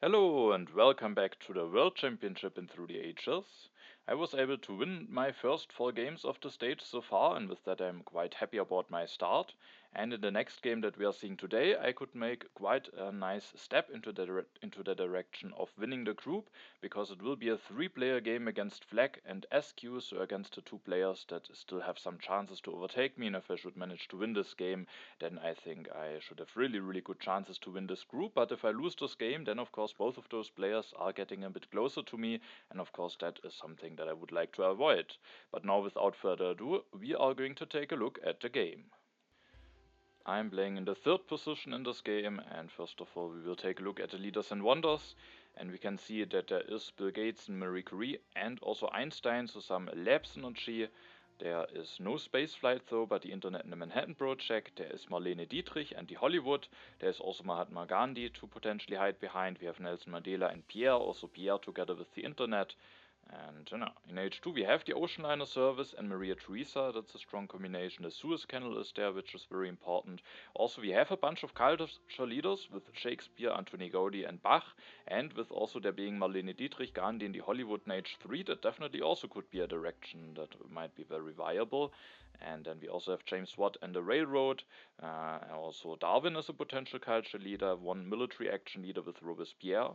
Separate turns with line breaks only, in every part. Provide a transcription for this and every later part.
Hello and welcome back to the World Championship in Through the Ages. I was able to win my first 4 games of the stage so far, and with that I'm quite happy about my start. And in the next game that we are seeing today, I could make quite a nice step into the direction of winning the group, because it will be a 3-player game against Flackk and SQ, so against the 2 players that still have some chances to overtake me. And if I should manage to win this game, then I think I should have really good chances to win this group. But if I lose this game, then of course both of those players are getting a bit closer to me, and of course that is something that I would like to avoid. But now without further ado, we are going to take a look at the game. I'm playing in the 3rd position in this game, and first of all we will take a look at the leaders and wonders, and we can see that there is Bill Gates and Marie Curie and also Einstein, so some lab synergy. There is no spaceflight though, but the Internet and the Manhattan Project. There is Marlene Dietrich and the Hollywood. There is also Mahatma Gandhi to potentially hide behind. We have Nelson Mandela and Pierre, also Pierre together with the Internet. And in H2 we have the Ocean Liner Service and Maria Theresa. That's a strong combination. The Suez Canal is there, which is very important. Also we have a bunch of culture leaders with Shakespeare, Antoni Gaudi and Bach, and with also there being Marlene Dietrich, Gandhi in the Hollywood in H3, that definitely also could be a direction that might be very viable. And then we also have James Watt and the Railroad. Also Darwin is a potential culture leader, one military action leader with Robespierre.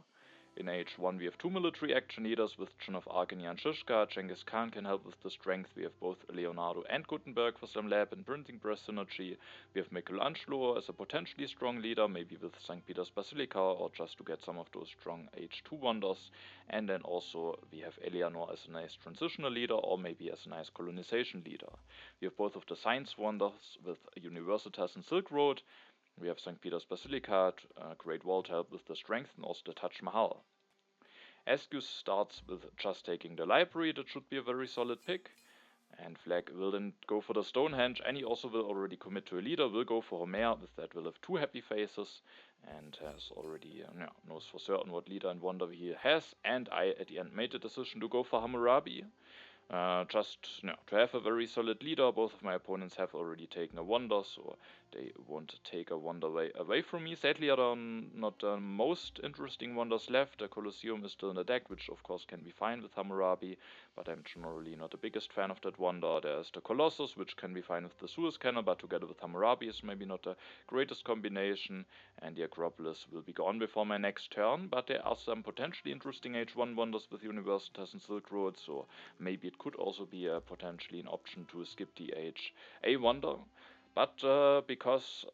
In H1 we have 2 military action leaders with Joan of Arc and Jan Žižka. Genghis Khan can help with the strength. We have both Leonardo and Gutenberg for some lab and printing press synergy. We have Michelangelo as a potentially strong leader, maybe with St. Peter's Basilica or just to get some of those strong H2 wonders. And then also we have Eleanor as a nice transitional leader, or maybe as a nice colonization leader. We have both of the science wonders with Universitas and Silk Road. We have St. Peter's Basilica, Great Wall to help with the strength, and also the Taj Mahal. Askew starts with just taking the library, that should be a very solid pick. And Flackk will then go for the Stonehenge, and he also will already commit to a leader, will go for Homer, with that will have 2 happy faces, and has already knows for certain what leader and wonder he has. And I at the end made the decision to go for Hammurabi. Just to have a very solid leader. Both of my opponents have already taken a wonder, so they won't take a wonder away from me. Sadly, there are not the most interesting wonders left. The Colosseum is still in the deck, which of course can be fine with Hammurabi, but I'm generally not the biggest fan of that wonder. There's the Colossus, which can be fine with the Suez Canal, but together with Hammurabi is maybe not the greatest combination, and the Acropolis will be gone before my next turn. But there are some potentially interesting H1 wonders with Universitas and Silk Road, so maybe it could also be potentially an option to skip the HA wonder. But because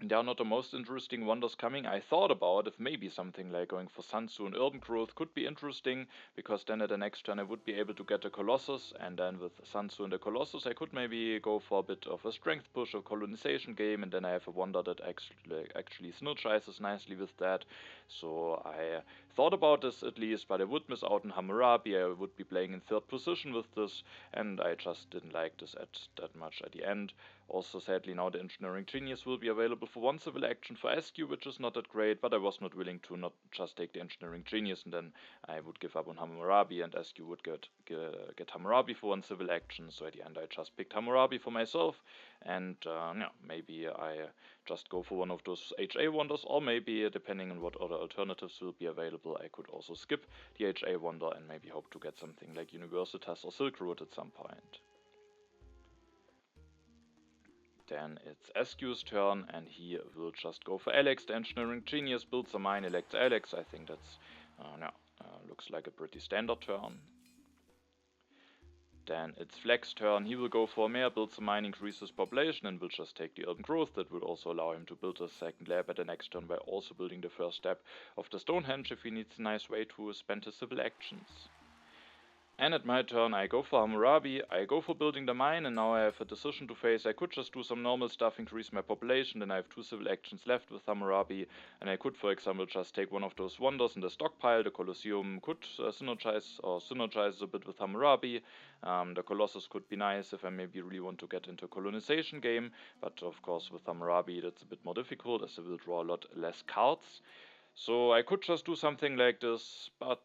there are not the most interesting wonders coming, I thought about if maybe something like going for Sun Tzu and Urban Growth could be interesting, because then at the next turn I would be able to get the Colossus, and then with Sun Tzu and the Colossus I could maybe go for a bit of a strength push or colonization game, and then I have a wonder that actually synergizes nicely with that. So I thought about this at least, but I would miss out on Hammurabi. I would be playing in 3rd position with this, and I just didn't like this that much at the end. Also, sadly, now the Engineering Genius will be available for 1 civil action for SQ, which is not that great, but I was not willing to not just take the Engineering Genius, and then I would give up on Hammurabi, and SQ would get Hammurabi for 1 civil action. So at the end I just picked Hammurabi for myself, and maybe I just go for one of those HA wonders, or maybe, depending on what other alternatives will be available, I could also skip the HA wonder and maybe hope to get something like Universitas or Silk Road at some point. Then it's SQ's turn, and he will just go for Alex. The Engineering Genius builds a mine, elects Alex. I think that's looks like a pretty standard turn. Then it's Flack's turn. He will go for Mare, builds a mine, increases population, and will just take the urban growth. That will also allow him to build a 2nd lab at the next turn by also building the 1st step of the Stonehenge if he needs a nice way to spend his civil actions. And at my turn I go for Hammurabi, I go for building the mine, and now I have a decision to face. I could just do some normal stuff, increase my population, then I have 2 civil actions left with Hammurabi, and I could for example just take one of those wonders in the stockpile. The Colosseum could synergize a bit with Hammurabi. The Colossus could be nice if I maybe really want to get into a colonization game, but of course with Hammurabi that's a bit more difficult as I will draw a lot less cards. So I could just do something like this, but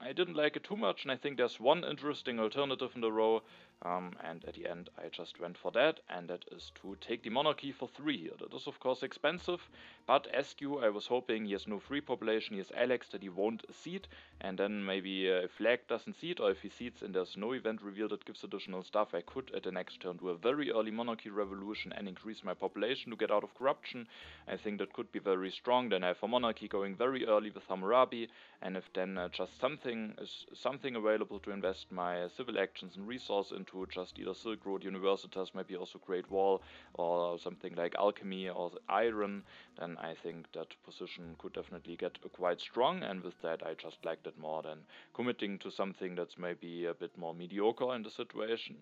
I didn't like it too much, and I think there's one interesting alternative in the row, and at the end I just went for that, and that is to take the monarchy for 3 here. That is of course expensive, but SQ, I was hoping he has no free population, he has Alex that he won't seed, and then maybe if Flackk doesn't seed, or if he seeds and there's no event reveal that gives additional stuff, I could at the next turn do a very early monarchy revolution and increase my population to get out of corruption. I think that could be very strong. Then I have a monarchy going very early with Hammurabi, and if then just something available to invest my civil actions and resource into, just either Silk Road, Universitas, maybe also Great Wall, or something like Alchemy or Iron, then I think that position could definitely get quite strong, and with that I just liked it more than committing to something that's maybe a bit more mediocre in the situation.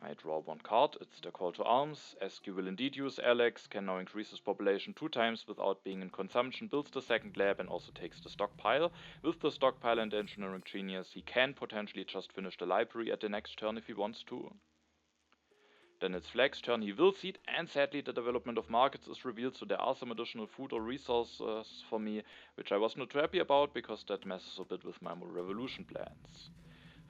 I draw 1 card, it's the Call to Arms. SQ will indeed use Alex, can now increase his population 2 times without being in consumption, builds the second lab and also takes the stockpile. With the stockpile and Engineering Genius, he can potentially just finish the library at the next turn if he wants to. Then it's Flack's turn, he will seed, and sadly the development of markets is revealed, so there are some additional food or resources for me, which I was not too happy about, because that messes a bit with my revolution plans.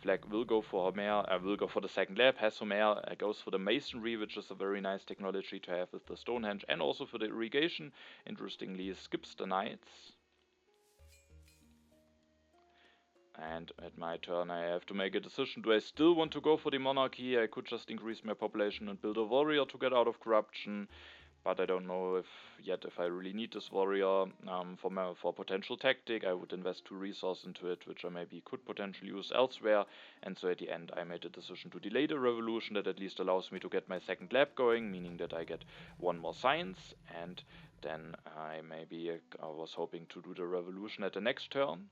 Flackk will go for Homer, will go for the second lab, has Homer, goes for the masonry, which is a very nice technology to have with the Stonehenge, and also for the irrigation. Interestingly, skips the knights. And at my turn I have to make a decision, do I still want to go for the monarchy? I could just increase my population and build a warrior to get out of corruption. But I don't know if I really need this warrior for potential tactic. I would invest 2 resources into it, which I maybe could potentially use elsewhere. And so at the end I made a decision to delay the revolution. That at least allows me to get my second lab going, meaning that I get 1 more science. And then I was hoping to do the revolution at the next turn.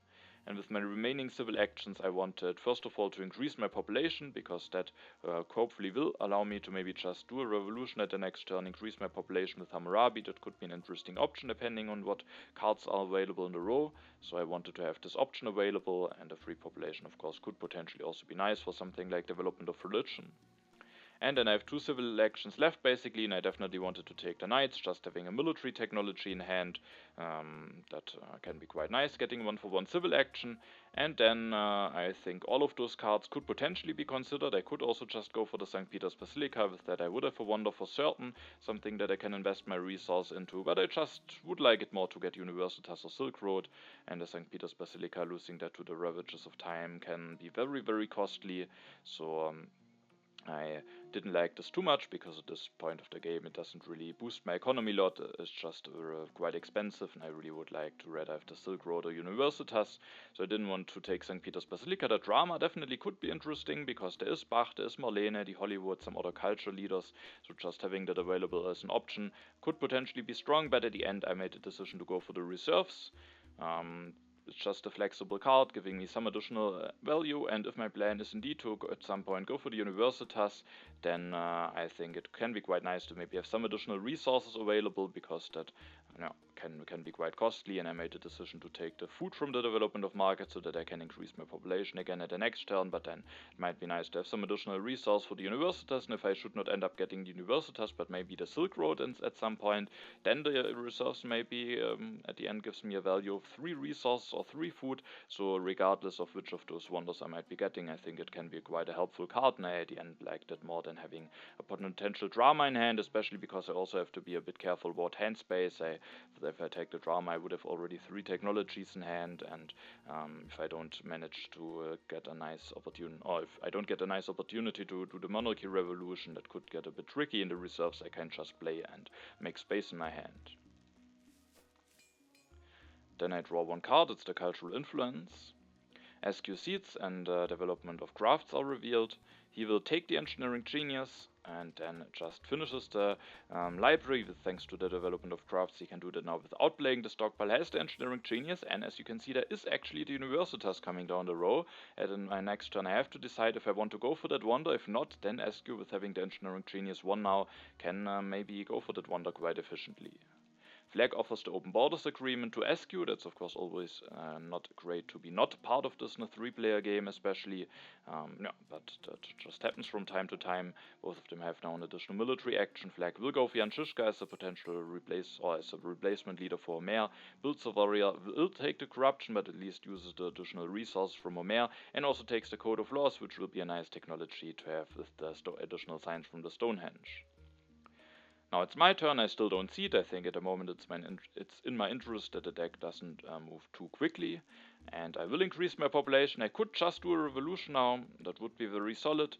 And with my remaining civil actions, I wanted first of all to increase my population, because that hopefully will allow me to maybe just do a revolution at the next turn, increase my population with Hammurabi. That could be an interesting option depending on what cards are available in the row. So I wanted to have this option available, and a free population of course could potentially also be nice for something like development of religion. And then I have 2 civil elections left basically, and I definitely wanted to take the knights, just having a military technology in hand. That can be quite nice, getting 1 for 1 civil action. And then I think all of those cards could potentially be considered. I could also just go for the St. Peter's Basilica. With that I would have a wonder for certain, something that I can invest my resource into, but I just would like it more to get Universitas or Silk Road, and the St. Peter's Basilica, losing that to the Ravages of Time can be very, very costly. So I didn't like this too much, because at this point of the game it doesn't really boost my economy a lot. It's just quite expensive, and I really would like to rather have the Silk Road or Universitas. So I didn't want to take St. Peter's Basilica. The drama definitely could be interesting, because there is Bach, there is Marlene, the Hollywood, some other culture leaders. So just having that available as an option could potentially be strong, but at the end I made the decision to go for the reserves. It's just a flexible card, giving me some additional value, and if my plan is indeed to at some point go for the Universitas, then I think it can be quite nice to maybe have some additional resources available, because that can be quite costly, and I made the decision to take the food from the development of markets so that I can increase my population again at the next turn. But then it might be nice to have some additional resource for the Universitas, and if I should not end up getting the Universitas but maybe the Silk Road at some point, then the resource maybe at the end gives me a value of 3 resources or 3 food. So regardless of which of those wonders I might be getting, I think it can be quite a helpful card, and I at the end liked it more than having a potential drama in hand, especially because I also have to be a bit careful about hand space. If I take the drama, I would have already 3 technologies in hand, and if I don't manage to get a nice opportunity, or if I don't get a nice opportunity to do the monarchy revolution, that could get a bit tricky in the reserves. I can just play and make space in my hand. Then I draw 1 card, it's the Cultural Influence. SQ seeds and development of crafts are revealed. He will take the Engineering Genius and then just finishes the library. Thanks to the development of crafts, he can do that now without playing the stockpile. Has the Engineering Genius, and as you can see, there is actually the Universitas coming down the row. And in my next turn I have to decide if I want to go for that wonder. If not, then SQ, with having the Engineering Genius 1 now, can maybe go for that wonder quite efficiently. Flackk offers the open borders agreement to SQ. That's of course always not great to be not part of this in a 3-player game especially. Yeah, but that just happens from time to time. Both of them have now an additional military action. Flackk will go for Yanchishka as a potential as a replacement leader for Omer. Builds a warrior, will take the corruption, but at least uses the additional resource from Omer, and also takes the Code of Laws, which will be a nice technology to have with the additional signs from the Stonehenge. Now it's my turn. I still don't see it. I think at the moment it's in my interest that the deck doesn't move too quickly, and I will increase my population. I could just do a revolution now. That would be very solid,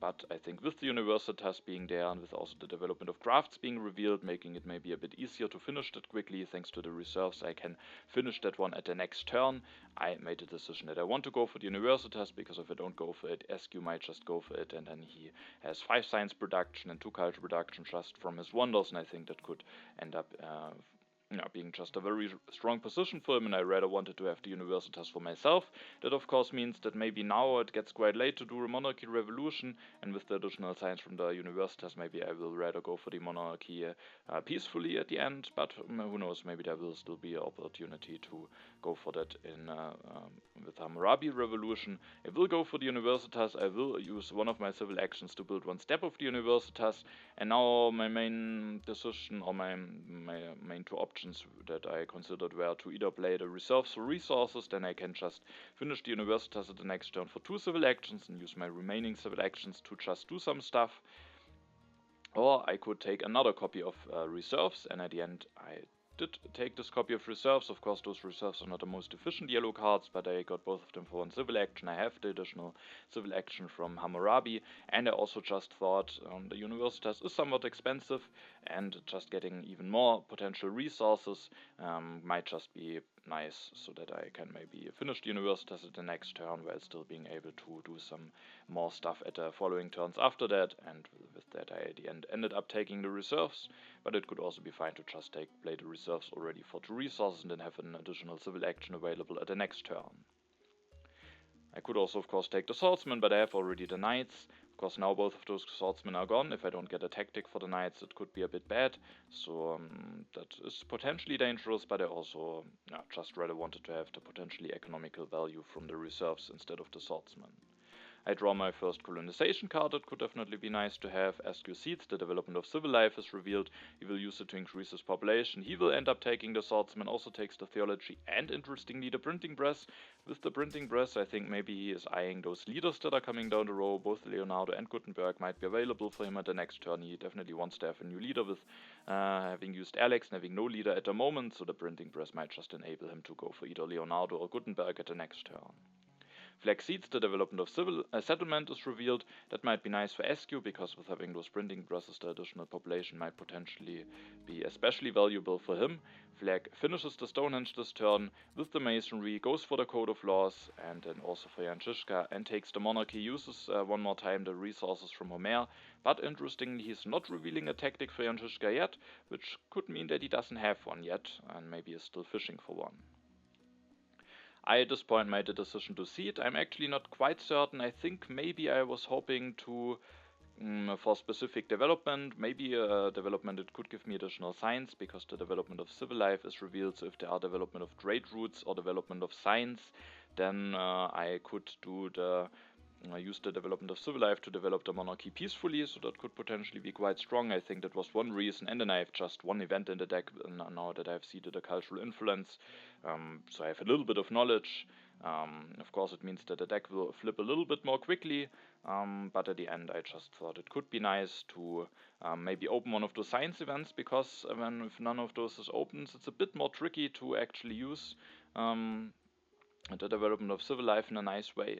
but I think with the Universitas being there and with also the development of crafts being revealed, making it maybe a bit easier to finish that quickly thanks to the reserves, I can finish that one at the next turn. I made a decision that I want to go for the Universitas, because if I don't go for it, SQ might just go for it, and then he has 5 science production and 2 culture production just from his wonders, and I think that could end up being just a very strong position for him, and I rather wanted to have the Universitas for myself. That of course means that maybe now it gets quite late to do a monarchy revolution, and with the additional science from the Universitas, maybe I will rather go for the monarchy peacefully at the end, but who knows, maybe there will still be an opportunity to go for that in with Hammurabi revolution. I will go for the Universitas. I will use one of my civil actions to build 1 step of the Universitas, and now my main decision, or my main 2 options that I considered were to either play the reserves for resources, then I can just finish the Universitas at the next turn for 2 civil actions and use my remaining civil actions to just do some stuff, or I could take another copy of reserves, and at the end I did take this copy of reserves. Of course, those reserves are not the most efficient yellow cards, but I got both of them for 1 civil action. I have the additional civil action from Hammurabi, and I also just thought the Universitas is somewhat expensive, and just getting even more potential resources might just be nice, so that I can maybe finish the Universitas at the next turn while still being able to do some more stuff at the following turns after that, and with that I at the end ended up taking the reserves. But it could also be fine to just play the reserves already for 2 resources and then have an additional civil action available at the next turn. I could also of course take the swordsman, but I have already the knights. Of course now both of those swordsmen are gone. If I don't get a tactic for the knights, it could be a bit bad, so that is potentially dangerous, but I also just rather wanted to have the potentially economical value from the reserves instead of the swordsman. I draw my first colonization card. That could definitely be nice to have. SQ Seeds, the development of civil life, is revealed. He will use it to increase his population. He will end up taking the swordsman, also takes the theology, and interestingly the printing press. With the printing press, I think maybe he is eyeing those leaders that are coming down the road. Both Leonardo and Gutenberg might be available for him at the next turn. He definitely wants to have a new leader, with having used Alex and having no leader at the moment, so the printing press might just enable him to go for either Leonardo or Gutenberg at the next turn. Flackk Seeds, the development of civil settlement, is revealed. That might be nice for SQ, because with having those printing presses, the additional population might potentially be especially valuable for him. Flackk finishes the Stonehenge this turn with the masonry, goes for the Code of Laws, and then also for Yanchishka, and takes the monarchy, uses one more time the resources from Homer. But interestingly, he's not revealing a tactic for Yanchishka yet, which could mean that he doesn't have one yet, and maybe is still fishing for one. I at this point made the decision to see it. I'm actually not quite certain. I think maybe I was hoping to for specific development, maybe a development that could give me additional science, because the development of civil life is revealed. So if there are development of trade routes or development of science, then I could do the use the development of civil life to develop the monarchy peacefully, so that could potentially be quite strong. I think that was one reason, and then I have just one event in the deck now that I've seeded a cultural influence, so I have a little bit of knowledge. Of course it means that the deck will flip a little bit more quickly, but at the end I just thought it could be nice to maybe open one of those science events, because if none of those is open, it's a bit more tricky to actually use the development of civil life in a nice way.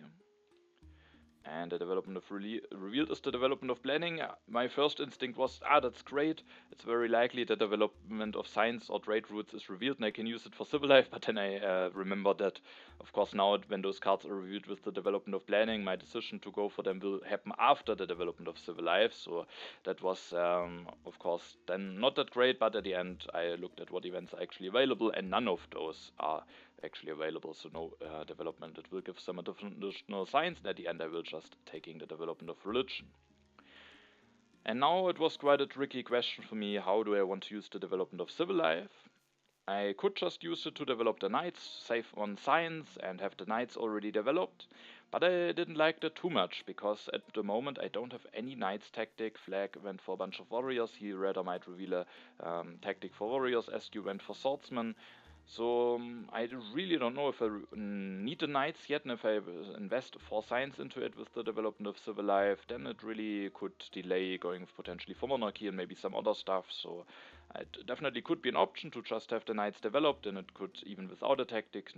And the development of revealed is the development of planning. My first instinct was, that's great. It's very likely the development of science or trade routes is revealed and I can use it for civil life. But then I remembered that, of course, now when those cards are revealed with the development of planning, my decision to go for them will happen after the development of civil life. So that was, of course, then not that great. But at the end, I looked at what events are actually available, and none of those are actually available, so no development. It will give some additional science, and at the end I will just taking the development of religion. And now it was quite a tricky question for me, how do I want to use the development of civil life? I could just use it to develop the knights, save on science, and have the knights already developed, but I didn't like that too much, because at the moment I don't have any knights tactic. Flackk went for a bunch of warriors, he rather might reveal a tactic for warriors, SQ went for swordsmen, so I really don't know if I need the knights yet, and if I invest 4 science into it with the development of civil life, then it really could delay going potentially for monarchy and maybe some other stuff, so it definitely could be an option to just have the knights developed, and it could, even without a tactic,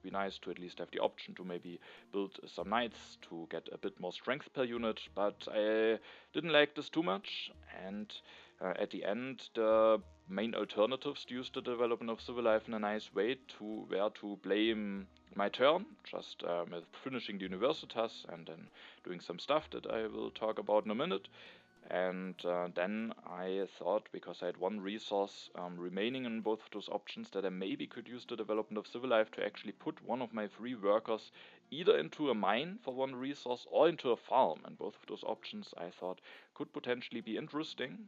be nice to at least have the option to maybe build some knights to get a bit more strength per unit, but I didn't like this too much, and at the end the main alternatives to use the development of civil life in a nice way were to blame my turn, just with finishing the universitas and then doing some stuff that I will talk about in a minute. And then I thought, because I had 1 resource remaining in both of those options, that I maybe could use the development of civil life to actually put one of my 3 workers either into a mine for 1 resource or into a farm. And both of those options I thought could potentially be interesting.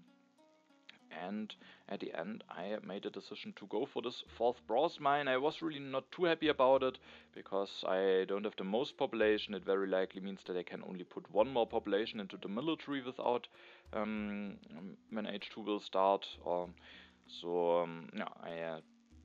And at the end I made a decision to go for this 4th bronze mine. I was really not too happy about it, because I don't have the most population. It very likely means that I can only put 1 more population into the military without when H2 will start. Yeah, I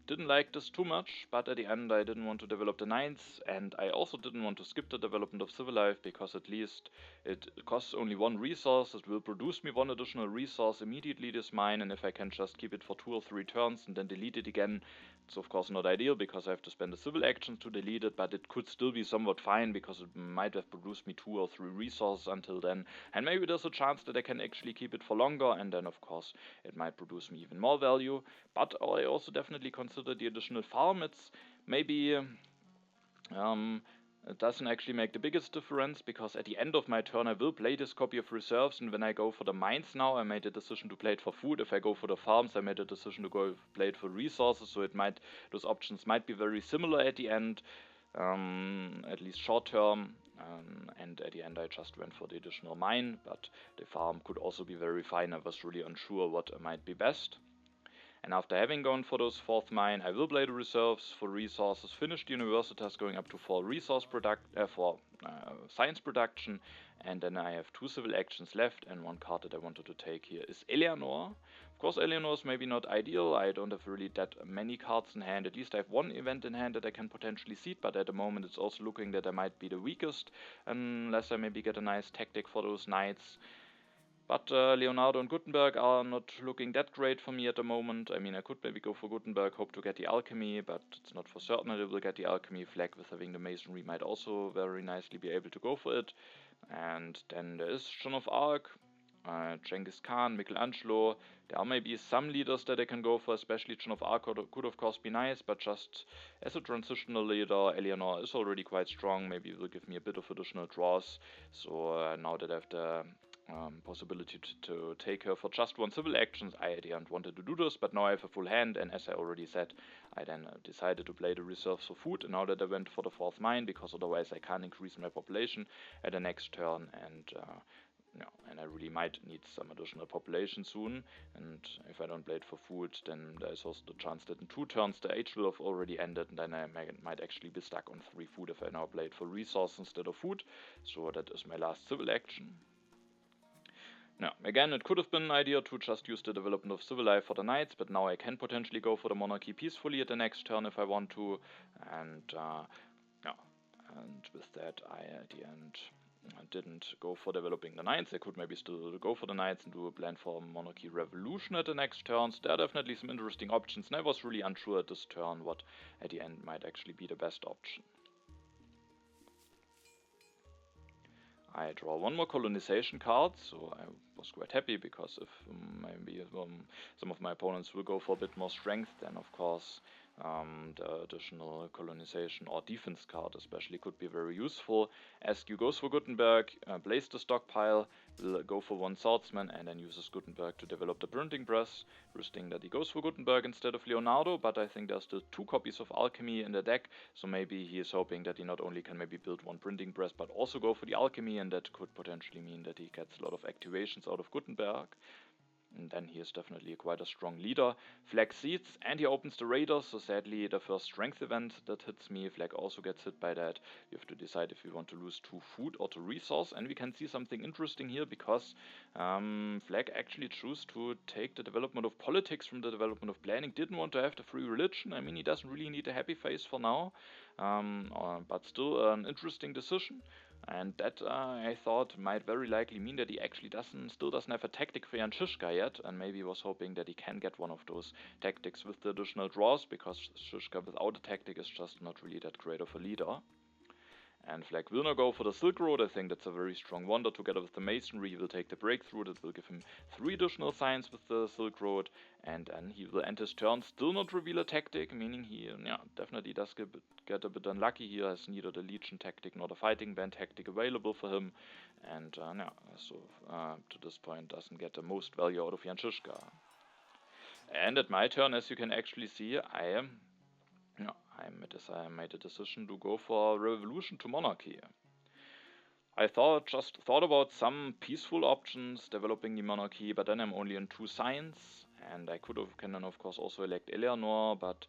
didn't like this too much, but at the end I didn't want to develop the knights, and I also didn't want to skip the development of civil life, because at least it costs only 1 resource. It will produce me 1 additional resource immediately, this mine, and if I can just keep it for 2 or 3 turns and then delete it again, it's of course not ideal, because I have to spend a civil action to delete it, but it could still be somewhat fine, because it might have produced me 2 or 3 resources until then, and maybe there's a chance that I can actually keep it for longer, and then of course it might produce me even more value. But I also definitely consider the additional farm. It's maybe it doesn't actually make the biggest difference, because at the end of my turn I will play this copy of reserves, and when I go for the mines now, I made a decision to play it for food. If I go for the farms, I made a decision to go play it for resources, so those options might be very similar at the end, at least short term, and at the end I just went for the additional mine, but the farm could also be very fine. I was really unsure what might be best. And after having gone for those 4th mine, I will play the reserves for resources, finish the universitas going up to 4 science production, and then I have 2 civil actions left, and 1 card that I wanted to take here is Eleanor. Of course, Eleanor is maybe not ideal. I don't have really that many cards in hand. At least I have 1 event in hand that I can potentially seed, but at the moment it's also looking that I might be the weakest, unless I maybe get a nice tactic for those knights. But Leonardo and Gutenberg are not looking that great for me at the moment. I mean, I could maybe go for Gutenberg, hope to get the alchemy, but it's not for certain that I will get the alchemy. Flackk with having the masonry might also very nicely be able to go for it. And then there is Joan of Arc, Genghis Khan, Michelangelo. There are maybe some leaders that I can go for, especially Joan of Arc could of course be nice, but just as a transitional leader, Eleanor is already quite strong. Maybe it will give me a bit of additional draws. So now that I have the possibility to take her for just 1 civil actions, I at the end wanted to do this, but now I have a full hand, and as I already said, I then decided to play the reserves for food, and now that I went for the 4th mine, because otherwise I can't increase my population at the next turn, and and I really might need some additional population soon, and if I don't play it for food, then there's also the chance that in 2 turns the age will have already ended, and then I might actually be stuck on 3 food if I now play it for resource instead of food. So that is my last civil action. Now, again, it could have been an idea to just use the development of civil life for the knights, but now I can potentially go for the monarchy peacefully at the next turn if I want to, and and with that I at the end didn't go for developing the knights. I could maybe still go for the knights and do a plan for monarchy revolution at the next turns. There are definitely some interesting options, and I was really unsure at this turn what at the end might actually be the best option. I draw 1 more colonization card, so I was quite happy, because if maybe some of my opponents will go for a bit more strength, then of course The additional colonization or defense card especially could be very useful. SQ goes for Gutenberg, plays the stockpile, will go for one swordsman, and then uses Gutenberg to develop the printing press, risking that he goes for Gutenberg instead of Leonardo, but I think there's still 2 copies of Alchemy in the deck, so maybe he is hoping that he not only can maybe build one printing press, but also go for the Alchemy, and that could potentially mean that he gets a lot of activations out of Gutenberg. And then he is definitely quite a strong leader. Flackk seeds, and he opens the Raiders, so sadly the first strength event that hits me, Flackk also gets hit by that. You have to decide if you want to lose 2 food or 2 resource, and we can see something interesting here, because Flackk actually chose to take the development of politics from the development of planning, didn't want to have the free religion. I mean, he doesn't really need a happy face for now, but still an interesting decision. And that I thought might very likely mean that he actually still doesn't have a tactic for Jan Shishka yet, and maybe was hoping that he can get one of those tactics with the additional draws, because Shishka without a tactic is just not really that great of a leader. And Flackk will now go for the Silk Road. I think that's a very strong wonder. Together with the Masonry, he will take the breakthrough. That will give him 3 additional signs with the Silk Road. And then he will end his turn, still not reveal a tactic, meaning he definitely does get a bit unlucky here. Has neither the Legion tactic nor the Fighting Band tactic available for him. And to this point doesn't get the most value out of Jan Shishka. And at my turn, as you can actually see, I made a decision to go for Revolution to Monarchy. I just thought about some peaceful options developing the monarchy, but then I'm only on 2 signs, and I can then of course also elect Eleanor, but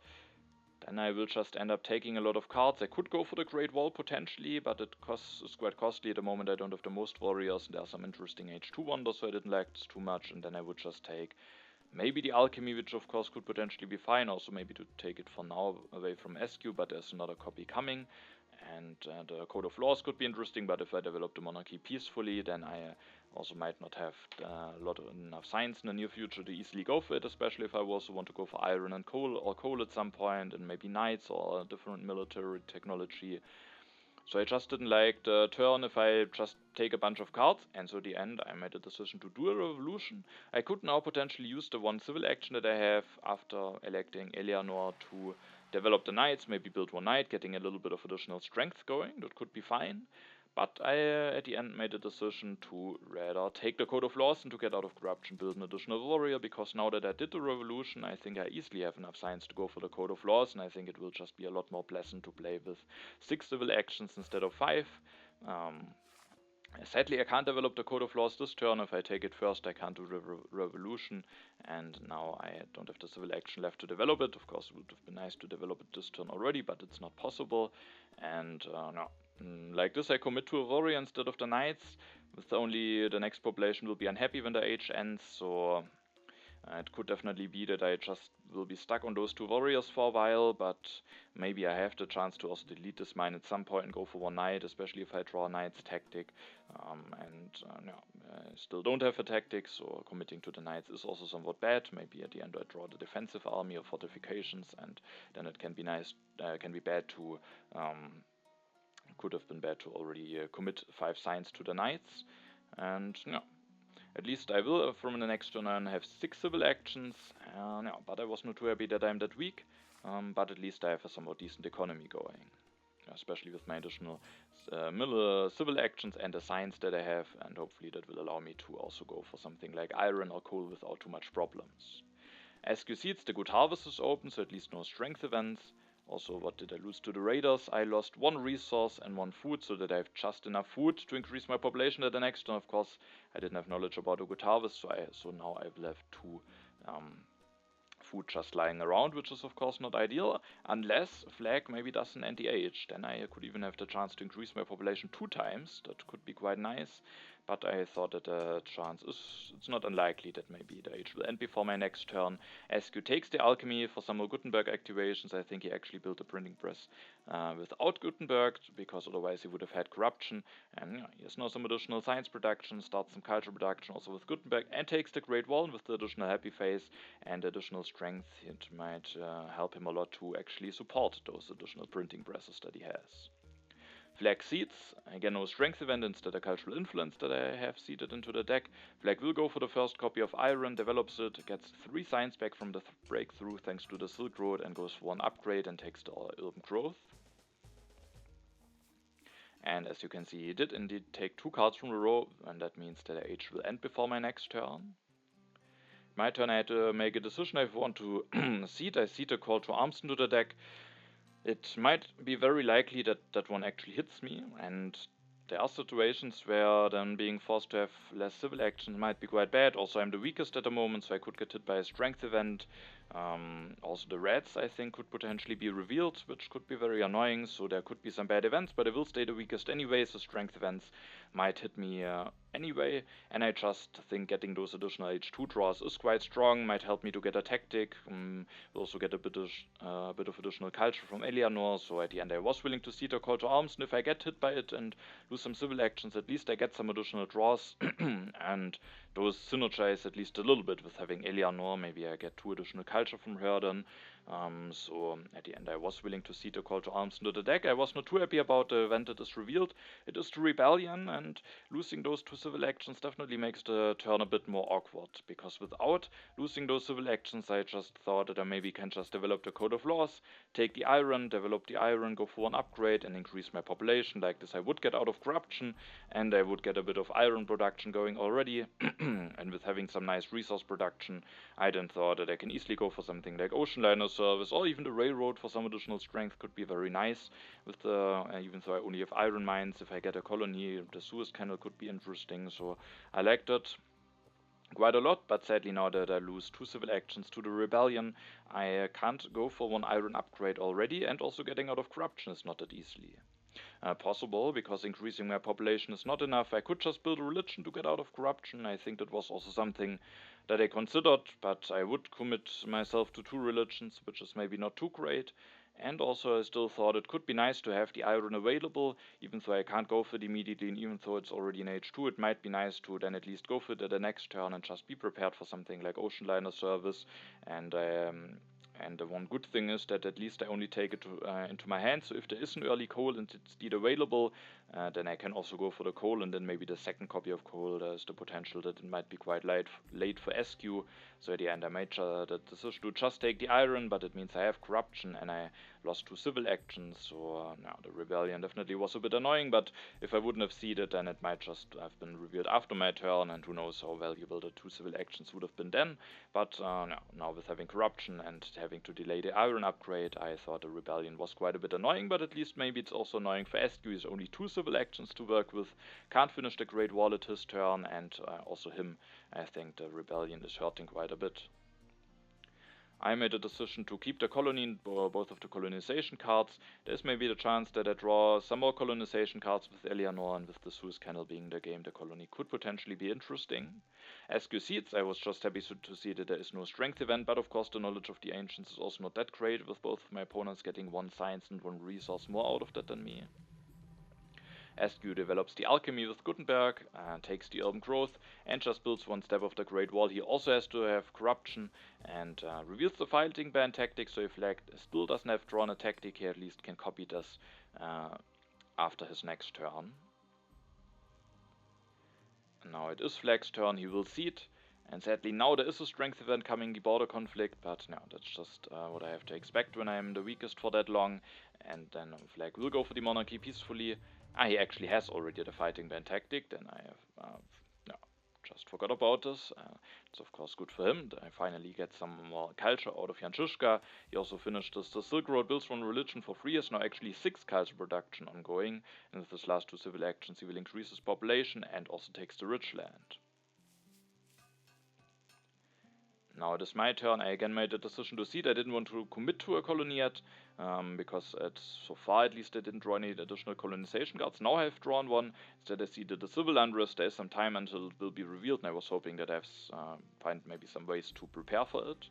then I will just end up taking a lot of cards. I could go for the Great Wall potentially, but it's quite costly at the moment. I don't have the most warriors, and there are some interesting H2 wonders, so I didn't like this too much, and then I would just take maybe the Alchemy, which of course could potentially be fine, also maybe to take it for now away from SQ, but there's another copy coming. And the Code of Laws could be interesting, but if I develop the monarchy peacefully, then I also might not have enough science in the near future to easily go for it, especially if I also want to go for iron and coal at some point, and maybe knights or a different military technology. So I just didn't like the turn if I just take a bunch of cards, and so at the end I made a decision to do a revolution. I could now potentially use the 1 civil action that I have after electing Eleanor to develop the knights, maybe build 1 knight, getting a little bit of additional strength going. That could be fine. But I, at the end, made a decision to rather take the Code of Laws and to get out of corruption, build an additional warrior, because now that I did the revolution, I think I easily have enough science to go for the Code of Laws, and I think it will just be a lot more pleasant to play with 6 civil actions instead of 5. Sadly, I can't develop the Code of Laws this turn. If I take it first, I can't do the revolution, and now I don't have the civil action left to develop it. Of course, it would have been nice to develop it this turn already, but it's not possible. And like this, I commit to a warrior instead of the knights. With only the next population will be unhappy when the age ends, so it could definitely be that I just will be stuck on those 2 warriors for a while, but maybe I have the chance to also delete this mine at some point and go for 1 knight, especially if I draw a knight's tactic. I still don't have a tactic, so committing to the knights is also somewhat bad. Maybe at the end I draw the defensive army or fortifications, and then it can be bad to could have been bad to already commit 5 signs to the knights. And at least I will, from the next turn on, have 6 civil actions, but I was not too happy that I'm that weak, but at least I have a somewhat decent economy going, especially with my additional civil actions and the science that I have, and hopefully that will allow me to also go for something like iron or coal without too much problems. SQ Seeds, the Good Harvest is open, so at least no strength events. Also, what did I lose to the Raiders? I lost 1 resource and 1 food, so that I have just enough food to increase my population at the next turn. Of course, I didn't have knowledge about a Good Harvest, so now I will have 2 food just lying around, which is of course not ideal, unless Flackk maybe does an anti-age. Then I could even have the chance to increase my population 2 times. That could be quite nice. But I thought that the chance it's not unlikely that maybe the age will end before my next turn. SQ takes the alchemy for some more Gutenberg activations. I think he actually built a printing press without Gutenberg, because otherwise he would have had corruption. And he has now some additional science production, starts some culture production also with Gutenberg, and takes the Great Wall with the additional happy face and additional strength. It might help him a lot to actually support those additional printing presses that he has. Flackk seeds, again no strength event, instead a cultural influence that I have seeded into the deck. Flackk will go for the first copy of Iron, develops it, gets 3 signs back from the breakthrough thanks to the Silk Road, and goes for 1 upgrade and takes the Urban Growth. And as you can see, he did indeed take 2 cards from the row, and that means that the age will end before my next turn. My turn, I had to make a decision if I want to seed. I seed a Call to Arms into the deck. It might be very likely that that one actually hits me, and there are situations where then being forced to have less civil action might be quite bad. Also, I'm the weakest at the moment, so I could get hit by a strength event. Also, the reds, I think, could potentially be revealed, which could be very annoying, so there could be some bad events, but I will stay the weakest anyway, so strength events might hit me anyway, and I just think getting those additional H2 draws is quite strong, might help me to get a tactic, will also get a bit of additional culture from Eleanor, so at the end I was willing to seed a Call to Arms, and if I get hit by it and lose some civil actions, at least I get some additional draws, and those synergize at least a little bit with having Eleanor. Maybe I get 2 additional culture from her then. So at the end I was willing to seed a Call to Arms into the deck. I was not too happy about the event that is revealed. It is the Rebellion, and losing those 2 civil actions definitely makes the turn a bit more awkward, because without losing those civil actions I just thought that I maybe can just develop the Code of Laws, take the Iron, develop the Iron, go for 1 upgrade and increase my population. Like this I would get out of corruption, and I would get a bit of Iron production going already. And with having some nice resource production, I then thought that I can easily go for something like Ocean Liner Service, or even the Railroad for some additional strength could be very nice. With the even though I only have Iron Mines, if I get a colony, the Suez Canal could be interesting. So I liked it quite a lot, but sadly now that I lose 2 civil actions to the Rebellion, I can't go for 1 Iron upgrade already, and also getting out of corruption is not that easily possible, because increasing my population is not enough. I could just build a religion to get out of corruption. I think that was also something that I considered, but I would commit myself to 2 religions, which is maybe not too great. And also I still thought it could be nice to have the Iron available, even though I can't go for it immediately, and even though it's already in H2, it might be nice to then at least go for it at the next turn and just be prepared for something like Ocean Liner Service. And the one good thing is that at least I only take it into my hand, so if there is an early coal and it's indeed available, then I can also go for the coal, and then maybe the second copy of coal, there's the potential that it might be quite late for SQ, so at the end I made the decision to just take the Iron, but it means I have corruption and I lost 2 civil actions, so now the Rebellion definitely was a bit annoying, but if I wouldn't have seeded, then it might just have been revealed after my turn, and who knows how valuable the 2 civil actions would have been then. But now with having corruption and having to delay the Iron upgrade, I thought the Rebellion was quite a bit annoying, but at least maybe it's also annoying for SQ. He's only 2 civil actions to work with, can't finish the Great Wall at his turn, and also him, I think the Rebellion is hurting quite a bit. I made a decision to keep the colony in both of the colonization cards. There's maybe the chance that I draw some more colonization cards with Eleanor, and with the Suez Canal being the game, the colony could potentially be interesting. As you see, I was just happy to see that there is no strength event, but of course the knowledge of the ancients is also not that great, with both of my opponents getting 1 science and 1 resource more out of that than me. SQ develops the alchemy with Gutenberg, takes the urban growth, and just builds 1 step of the Great Wall. He also has to have corruption, and reveals the fighting ban tactic, so if Flackk still doesn't have drawn a tactic, he at least can copy this after his next turn. And now it is Flack's turn, he will seed, and sadly now there is a strength event coming, the border conflict, but no, that's just what I have to expect when I am the weakest for that long. And then Flackk will go for the monarchy peacefully. He actually has already the fighting ban tactic, then I have just forgot about this. It's of course good for him. I finally get some more culture out of Jan Žižka. He also finished this. The Silk Road builds 1 religion for free, is now actually 6 culture production ongoing, and with his last 2 civil actions he will increase his population and also takes the rich land. Now it is my turn. I again made a decision to seed. I didn't want to commit to a colony yet, because so far at least I didn't draw any additional colonization cards. Now I have drawn 1. Instead I seeded the civil unrest. There is some time until it will be revealed, and I was hoping that I find maybe some ways to prepare for it.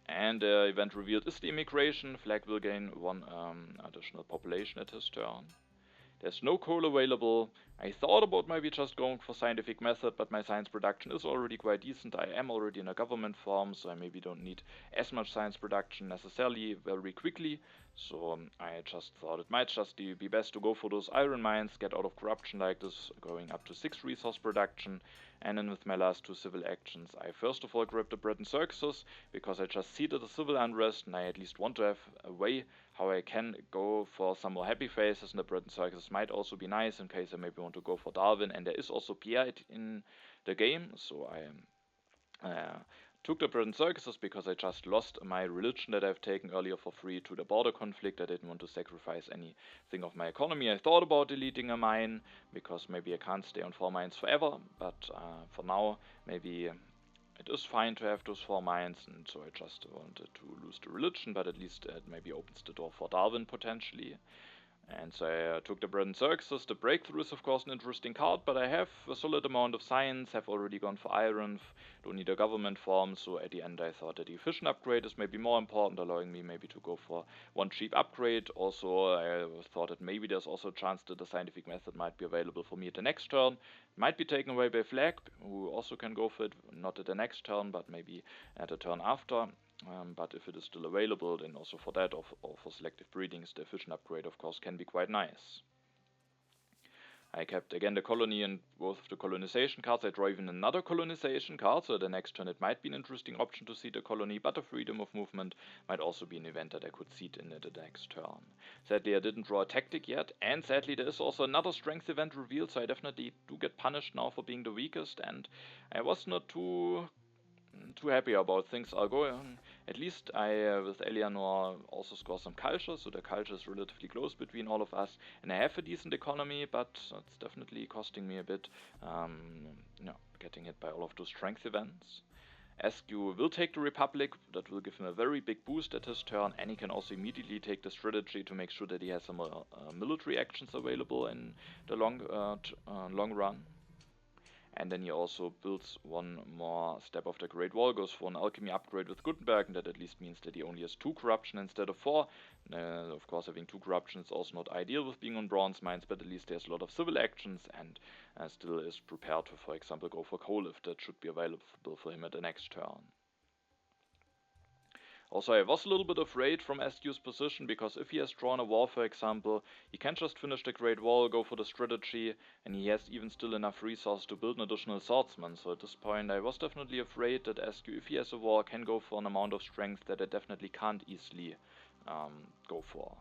And the event revealed is the immigration. Flackk will gain 1 additional population at his turn. There's no coal available. I thought about maybe just going for scientific method, but my science production is already quite decent. I am already in a government farm, so I maybe don't need as much science production necessarily very quickly. So I just thought it might just be best to go for those iron mines, get out of corruption like this, going up to 6 resource production. And then with my last 2 civil actions, I first of all grabbed the bread and circuses, because I just see that the civil unrest, and I at least want to have a way how I can go for some more happy faces, and the bread and circuses might also be nice in case I maybe want to go for Darwin, and there is also Pierre in the game, so I took the bread and circuses because I just lost my religion that I've taken earlier for free to the border conflict. I didn't want to sacrifice anything of my economy. I thought about deleting a mine, because maybe I can't stay on 4 mines forever, but for now, maybe it is fine to have those 4 mines, and so I just wanted to lose the religion, but at least it maybe opens the door for Darwin potentially. And so I took the bread and circuses. The breakthrough is of course an interesting card, but I have a solid amount of science, have already gone for iron, don't need a government farm, so at the end I thought that the efficient upgrade is maybe more important, allowing me maybe to go for one cheap upgrade. Also, I thought that maybe there's also a chance that the scientific method might be available for me at the next turn. It might be taken away by Flackk, who also can go for it, not at the next turn, but maybe at the turn after. But if it is still available, then also for that, or for selective breedings, the efficient upgrade of course can be quite nice. I kept again the colony and both of the colonization cards. I draw even another colonization card, so the next turn it might be an interesting option to seed a colony, but the freedom of movement might also be an event that I could seed in the next turn. Sadly, I didn't draw a tactic yet, and sadly there is also another strength event revealed, so I definitely do get punished now for being the weakest, and I was not too happy about things are going. At least I, with Eleanor, also score some culture, so the culture is relatively close between all of us, and I have a decent economy, but it's definitely costing me a bit, getting hit by all of those strength events. SQ will take the Republic, that will give him a very big boost at his turn, and he can also immediately take the strategy to make sure that he has some military actions available in the long run. And then he also builds one more step of the Great Wall, goes for an alchemy upgrade with Gutenberg, and that at least means that he only has 2 corruption instead of 4. Of course, having 2 corruption is also not ideal with being on bronze mines, but at least there's a lot of civil actions, and still is prepared to, for example, go for coal if that should be available for him at the next turn. Also, I was a little bit afraid from SQ's position, because if he has drawn a war, for example, he can just finish the Great Wall, go for the strategy, and he has even still enough resource to build an additional swordsman. So at this point I was definitely afraid that SQ, if he has a war, can go for an amount of strength that I definitely can't easily go for.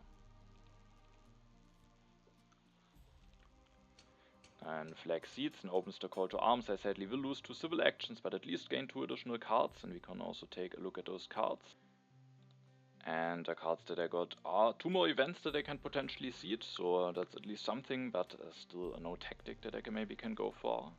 And Flackk seeds and opens the call to arms. I sadly will lose 2 civil actions, but at least gain 2 additional cards, and we can also take a look at those cards. And the cards that I got are 2 more events that I can potentially seed, so that's at least something, but still no tactic that I maybe can go for.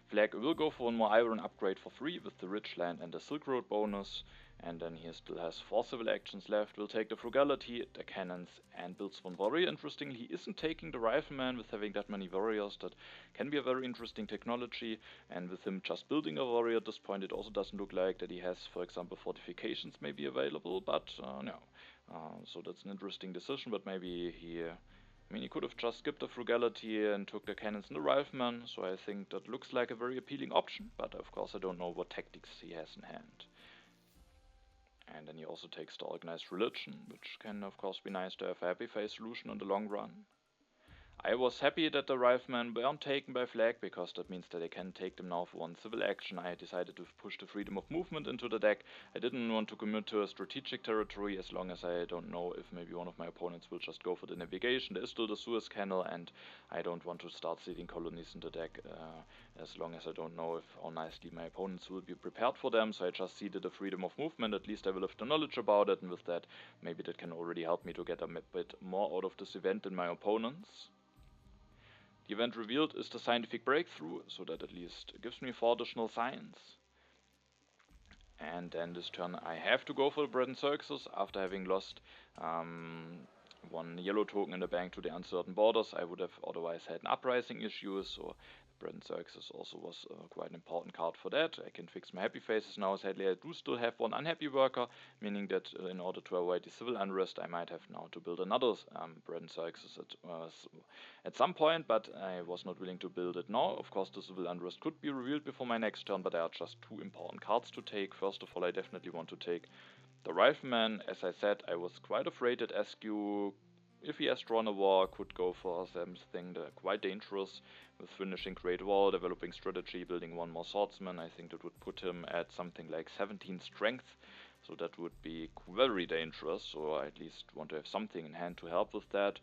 Flackk will go for one more iron upgrade for free with the Rich Land and the Silk Road bonus, and then he still has 4 civil actions left. Will take the Frugality, the Cannons, and builds one warrior. Interestingly, he isn't taking the Rifleman with having that many warriors. That can be a very interesting technology, and with him just building a warrior at this point, it also doesn't look like that he has, for example, fortifications maybe available, but no. So that's an interesting decision, but maybe he could have just skipped the Frugality and took the Cannons and the Rifleman, so I think that looks like a very appealing option, but of course I don't know what tactics he has in hand. And then he also takes the Organized Religion, which can of course be nice to have a happy face solution in the long run. I was happy that the Riflemen weren't taken by Flackk, because that means that I can take them now for one civil action. I decided to push the freedom of movement into the deck. I didn't want to commit to a strategic territory, as long as I don't know if maybe one of my opponents will just go for the navigation. There is still the Suez Canal, and I don't want to start seeding colonies in the deck, as long as I don't know how nicely my opponents will be prepared for them. So I just seeded the freedom of movement. At least I will have the knowledge about it, and with that maybe that can already help me to get a bit more out of this event than my opponents. The event revealed is the scientific breakthrough, so that at least gives me 4 additional science. And then this turn I have to go for the bread and circuses after having lost 1 yellow token in the bank to the uncertain borders. I would have otherwise had an uprising issue, so Brandon Xerxes also was quite an important card for that. I can fix my happy faces now. Sadly, I do still have one unhappy worker, meaning that in order to avoid the civil unrest, I might have now to build another Brandon Xerxes at some point, but I was not willing to build it now. Of course, the civil unrest could be revealed before my next turn, but there are just two important cards to take. First of all, I definitely want to take the Rifleman. As I said, I was quite afraid that SQ, if he has drawn a war, could go for something quite dangerous with finishing Great Wall, developing strategy, building one more swordsman. I think that would put him at something like 17 strength, so that would be very dangerous. So I at least want to have something in hand to help with that.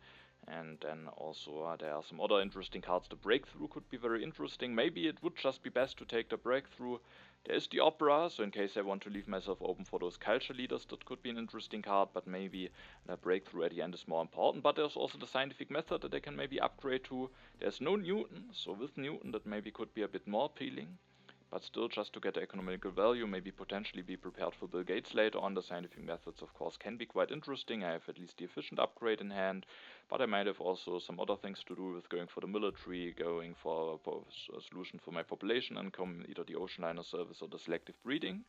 And then also there are some other interesting cards. The Breakthrough could be very interesting. Maybe it would just be best to take the Breakthrough. There is the Opera, so in case I want to leave myself open for those culture leaders, that could be an interesting card, but maybe the Breakthrough at the end is more important. But there's also the Scientific Method that I can maybe upgrade to. There's no Newton, so with Newton that maybe could be a bit more appealing. But still, just to get the economical value, maybe potentially be prepared for Bill Gates later on. The scientific methods, of course, can be quite interesting. I have at least the efficient upgrade in hand, but I might have also some other things to do with going for the military, going for a solution for my population income, either the ocean liner service or the selective breeding.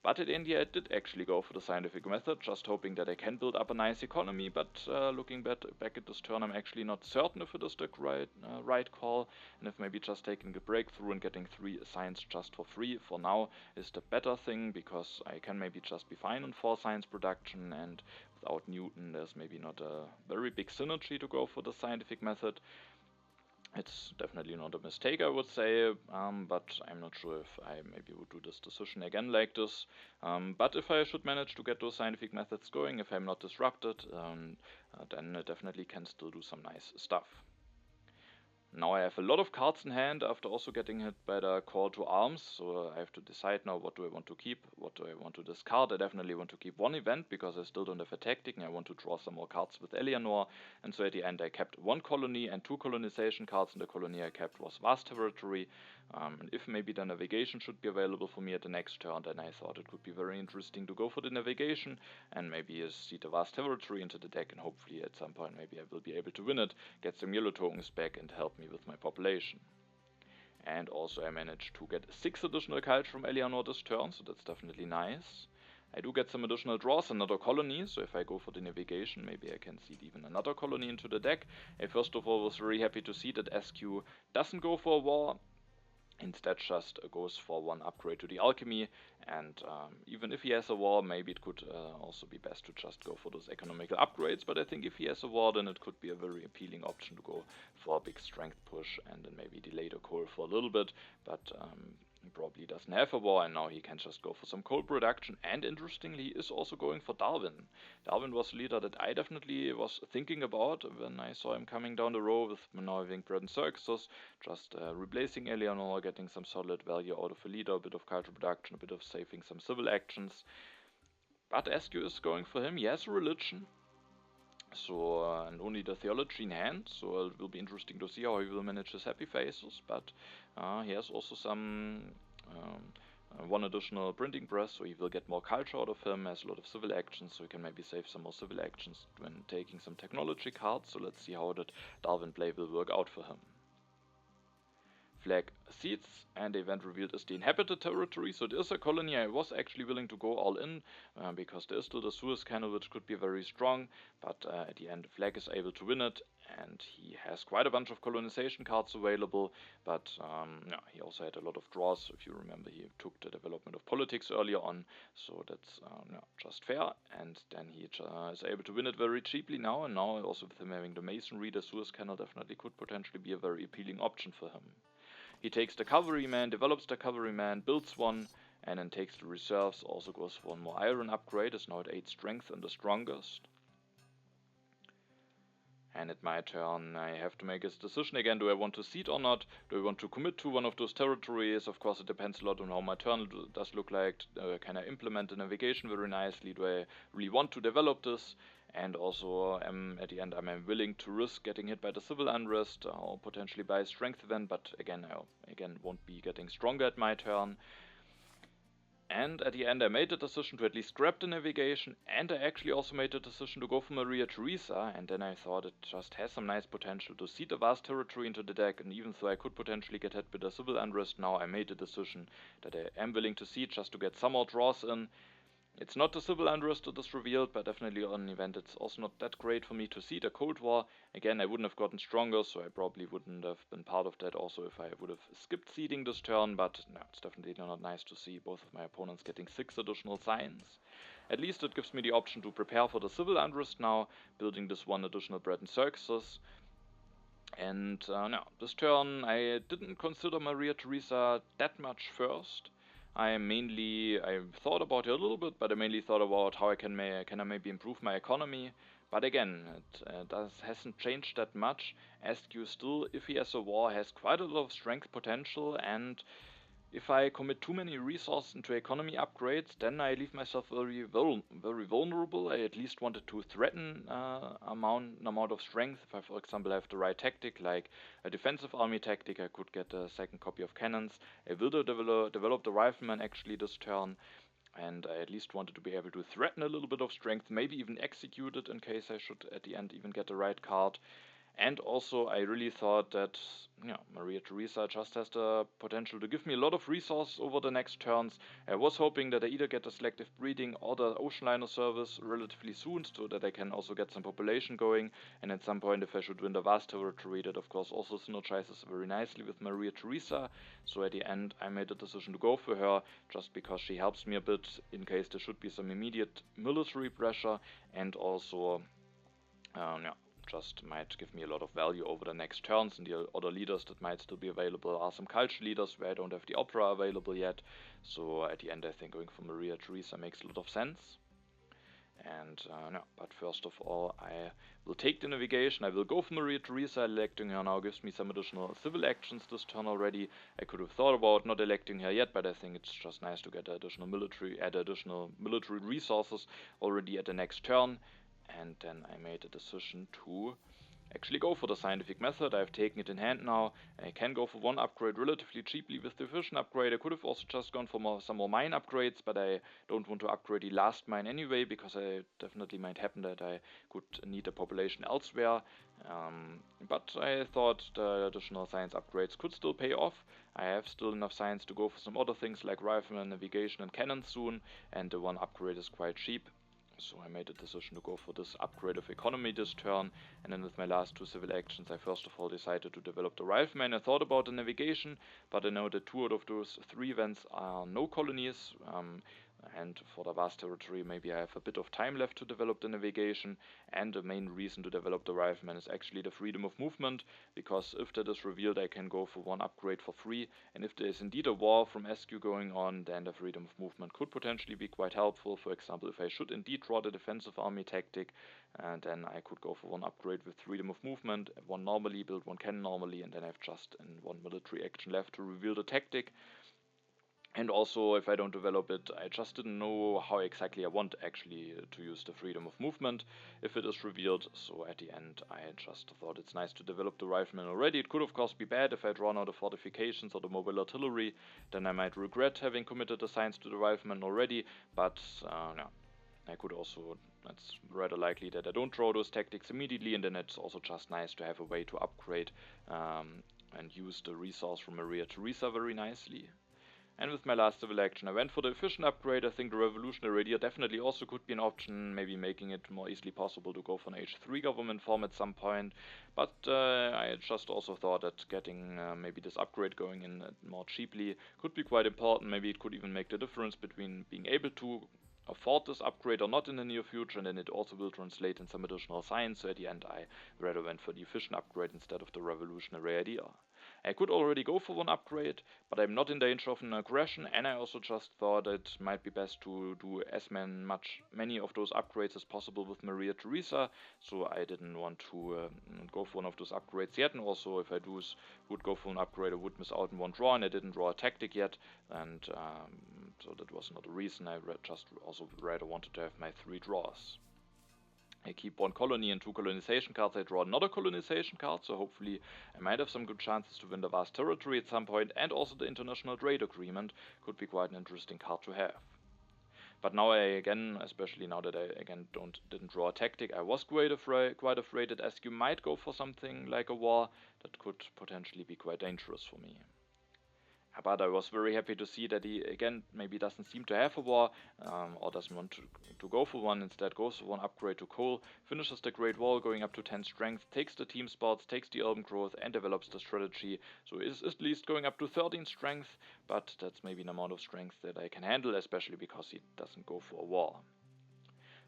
But in the end, I did actually go for the scientific method, just hoping that I can build up a nice economy. But looking back at this turn, I'm actually not certain if it is the right call, and if maybe just taking the breakthrough and getting 3 science just for free for now is the better thing, because I can maybe just be fine on 4 science production, and without Newton, there's maybe not a very big synergy to go for the scientific method. It's definitely not a mistake, I would say, but I'm not sure if I maybe would do this decision again like this. But if I should manage to get those scientific methods going, if I'm not disrupted, then it definitely can still do some nice stuff. Now I have a lot of cards in hand after also getting hit by the call to arms, so I have to decide now what do I want to keep, what do I want to discard. I definitely want to keep one event because I still don't have a tactic and I want to draw some more cards with Eleanor, and so at the end I kept 1 colony and 2 colonization cards, and the colony I kept was vast territory. And if maybe the navigation should be available for me at the next turn, then I thought it would be very interesting to go for the navigation and maybe seed the vast territory into the deck, and hopefully at some point maybe I will be able to win it, get some yellow tokens back and help me with my population. And also I managed to get 6 additional culture from Eleanor this turn, so that's definitely nice. I do get some additional draws, another colony, so if I go for the navigation, maybe I can seed even another colony into the deck. I first of all was very happy to see that SQ doesn't go for a war, instead just goes for 1 upgrade to the alchemy, and even if he has a war, maybe it could also be best to just go for those economical upgrades. But I think if he has a war, then it could be a very appealing option to go for a big strength push and then maybe delay the coal for a little bit, but he probably doesn't have a war, and now he can just go for some coal production. And interestingly, he is also going for Darwin. Darwin was a leader that I definitely was thinking about when I saw him coming down the road with now having Brandon Xerxes, just replacing Eleanor, getting some solid value out of a leader, a bit of culture production, a bit of saving some civil actions. But SQ is going for him. He has a religion, so and only the theology in hand, so it will be interesting to see how he will manage his happy faces. But he has also some 1 additional printing press, so he will get more culture out of him, has a lot of civil actions, so he can maybe save some more civil actions when taking some technology cards. So let's see how that Darwin play will work out for him. Flackk seeds, and the event revealed is the inhabited territory, so it is a colony I was actually willing to go all in, because there is still the Suez Canal, which could be very strong, but at the end Flackk is able to win it, and he has quite a bunch of colonization cards available, but yeah, he also had a lot of draws. If you remember, he took the development of politics earlier on, so that's yeah, just fair, and then he is able to win it very cheaply now, and now also with him having the masonry, the Suez Canal definitely could potentially be a very appealing option for him. He takes the cavalryman, develops the cavalryman, builds 1, and then takes the reserves, also goes for 1 more iron upgrade, is now at 8 strength and the strongest. And at my turn I have to make a decision again, do I want to seed or not? Do I want to commit to one of those territories? Of course it depends a lot on how my turn does look like. Can I implement the navigation very nicely? Do I really want to develop this? And also at the end am I willing to risk getting hit by the civil unrest or potentially by a strength event, but again I won't be getting stronger at my turn. And at the end I made the decision to at least grab the navigation, and I actually also made the decision to go for Maria Theresa, and then I thought it just has some nice potential to seed a vast territory into the deck, and even though I could potentially get hit with a civil unrest, now I made the decision that I am willing to seed just to get some more draws in. It's not the civil unrest that is revealed, but definitely on an event it's also not that great for me to see the Cold War. Again, I wouldn't have gotten stronger, so I probably wouldn't have been part of that also if I would have skipped seeding this turn, but no, it's definitely not nice to see both of my opponents getting 6 additional signs. At least it gives me the option to prepare for the civil unrest now, building this 1 additional Breton Circuses. And no, this turn I didn't consider Maria Theresa that much first. I thought about it a little bit, but I mainly thought about how can I maybe improve my economy. But again, it hasn't changed that much. SQ still, if he has a war, has quite a lot of strength potential, and if I commit too many resources into economy upgrades, then I leave myself very vulnerable. I at least wanted to threaten an amount of strength. If I, for example, have the right tactic, like a defensive army tactic, I could get a second copy of cannons. I will develop the rifleman actually this turn, and I at least wanted to be able to threaten a little bit of strength, maybe even execute it in case I should at the end even get the right card. And also, I really thought that Maria Theresa just has the potential to give me a lot of resources over the next turns. I was hoping that I either get the selective breeding or the ocean liner service relatively soon, so that I can also get some population going. And at some point, if I should win the vast territory, that of course also synergizes very nicely with Maria Theresa. So at the end, I made the decision to go for her just because she helps me a bit in case there should be some immediate military pressure, and also just might give me a lot of value over the next turns, and the other leaders that might still be available are some culture leaders where I don't have the opera available yet. So at the end I think going for Maria Theresa makes a lot of sense. And no, but first of all I will take the navigation. I will go for Maria Theresa. Electing her now gives me some additional civil actions this turn already. I could have thought about not electing her yet, but I think it's just nice to get additional military resources already at the next turn. And then I made a decision to actually go for the scientific method. I've taken it in hand now. I can go for 1 upgrade relatively cheaply with the efficient upgrade. I could have also just gone for some more mine upgrades, but I don't want to upgrade the last mine anyway, because it definitely might happen that I could need a population elsewhere. But I thought the additional science upgrades could still pay off. I have still enough science to go for some other things like rifleman, navigation and cannons soon, and the 1 upgrade is quite cheap. So I made a decision to go for this upgrade of economy this turn, and then with my last 2 civil actions I first of all decided to develop the rifleman. I thought about the navigation, but I know that 2 out of those 3 events are no colonies, and for the vast territory maybe I have a bit of time left to develop the navigation, and the main reason to develop the rifleman is actually the freedom of movement, because if that is revealed I can go for 1 upgrade for free, and if there is indeed a war from SQ going on, then the freedom of movement could potentially be quite helpful. For example, if I should indeed draw the defensive army tactic, then I could go for 1 upgrade with freedom of movement, 1 normally, build 1 cannon normally, and then I have just 1 military action left to reveal the tactic. And also, if I don't develop it, I just didn't know how exactly I want actually to use the freedom of movement if it is revealed. So at the end, I just thought it's nice to develop the rifleman already. It could of course be bad if I draw now the fortifications or the mobile artillery. Then I might regret having committed the science to the rifleman already. But no, I could also, it's rather likely that I don't draw those tactics immediately, and then it's also just nice to have a way to upgrade and use the resource from Maria Theresa very nicely. And with my last civil action I went for the efficient upgrade. I think the revolutionary idea definitely also could be an option, maybe making it more easily possible to go for an H3 government form at some point. But I just also thought that getting maybe this upgrade going in more cheaply could be quite important. Maybe it could even make the difference between being able to afford this upgrade or not in the near future, and then it also will translate in some additional science. So at the end I rather went for the efficient upgrade instead of the revolutionary idea. I could already go for 1 upgrade, but I'm not in danger of an aggression, and I also just thought it might be best to do as many of those upgrades as possible with Maria Theresa, so I didn't want to go for 1 of those upgrades yet. And also, if I would go for an upgrade, I would miss out on 1 draw, and I didn't draw a tactic yet, and so that was not a reason. I just also rather wanted to have my 3 draws. I keep one colony and 2 colonization cards. I draw another colonization card, so hopefully I might have some good chances to win the vast territory at some point, and also the international trade agreement could be quite an interesting card to have. But now especially now that I again didn't draw a tactic, I was quite afraid that SQ might go for something like a war that could potentially be quite dangerous for me. But I was very happy to see that he, again, maybe doesn't seem to have a war, or doesn't want to go for one, instead goes for one upgrade to coal, finishes the Great Wall going up to 10 strength, takes the team spots, takes the urban growth, and develops the strategy, so is at least going up to 13 strength, but that's maybe an amount of strength that I can handle, especially because he doesn't go for a war.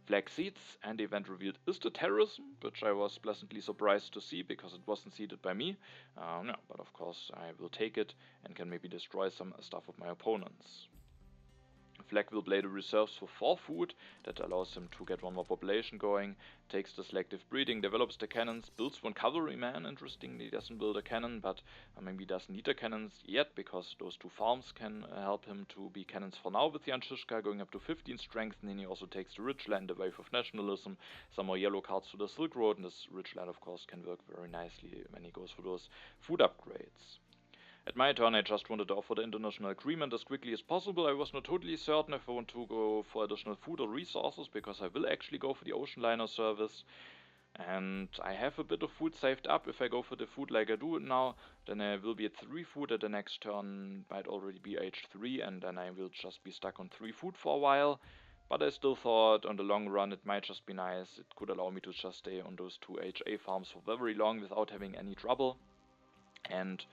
Flackk seeds, and the event revealed is the terrorism, which I was pleasantly surprised to see because it wasn't seeded by me. No, but of course I will take it and can maybe destroy some stuff of my opponents. Flackk will play the reserves for 4 food, that allows him to get one more population going, takes the selective breeding, develops the cannons, builds one cavalryman. Interestingly, doesn't build a cannon, but maybe doesn't need the cannons yet, because those 2 farms can help him to be cannons for now with the Anshishka going up to 15 strength, and then he also takes the Ridgeland, the wave of nationalism, some more yellow cards to the Silk Road, and this Ridgeland of course can work very nicely when he goes for those food upgrades. At my turn, I just wanted to offer the international agreement as quickly as possible. I was not totally certain if I want to go for additional food or resources, because I will actually go for the ocean liner service. And I have a bit of food saved up. If I go for the food like I do now, then I will be at 3 food at the next turn, might already be H3, and then I will just be stuck on 3 food for a while. But I still thought on the long run it might just be nice. It could allow me to just stay on those 2 HA farms for very long without having any trouble. And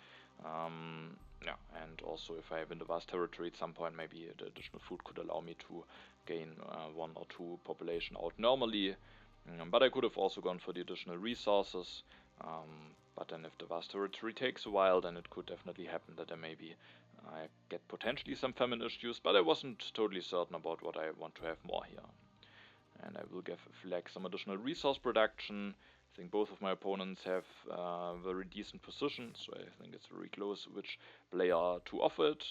yeah, and also if I win the vast territory at some point, maybe the additional food could allow me to gain 1 or 2 population out normally. But I could have also gone for the additional resources. But then if the vast territory takes a while, then it could definitely happen that I get potentially some famine issues, but I wasn't totally certain about what I want to have more here. And I will give Flackk some additional resource production. I think both of my opponents have very decent positions, so I think it's very close which player to offer it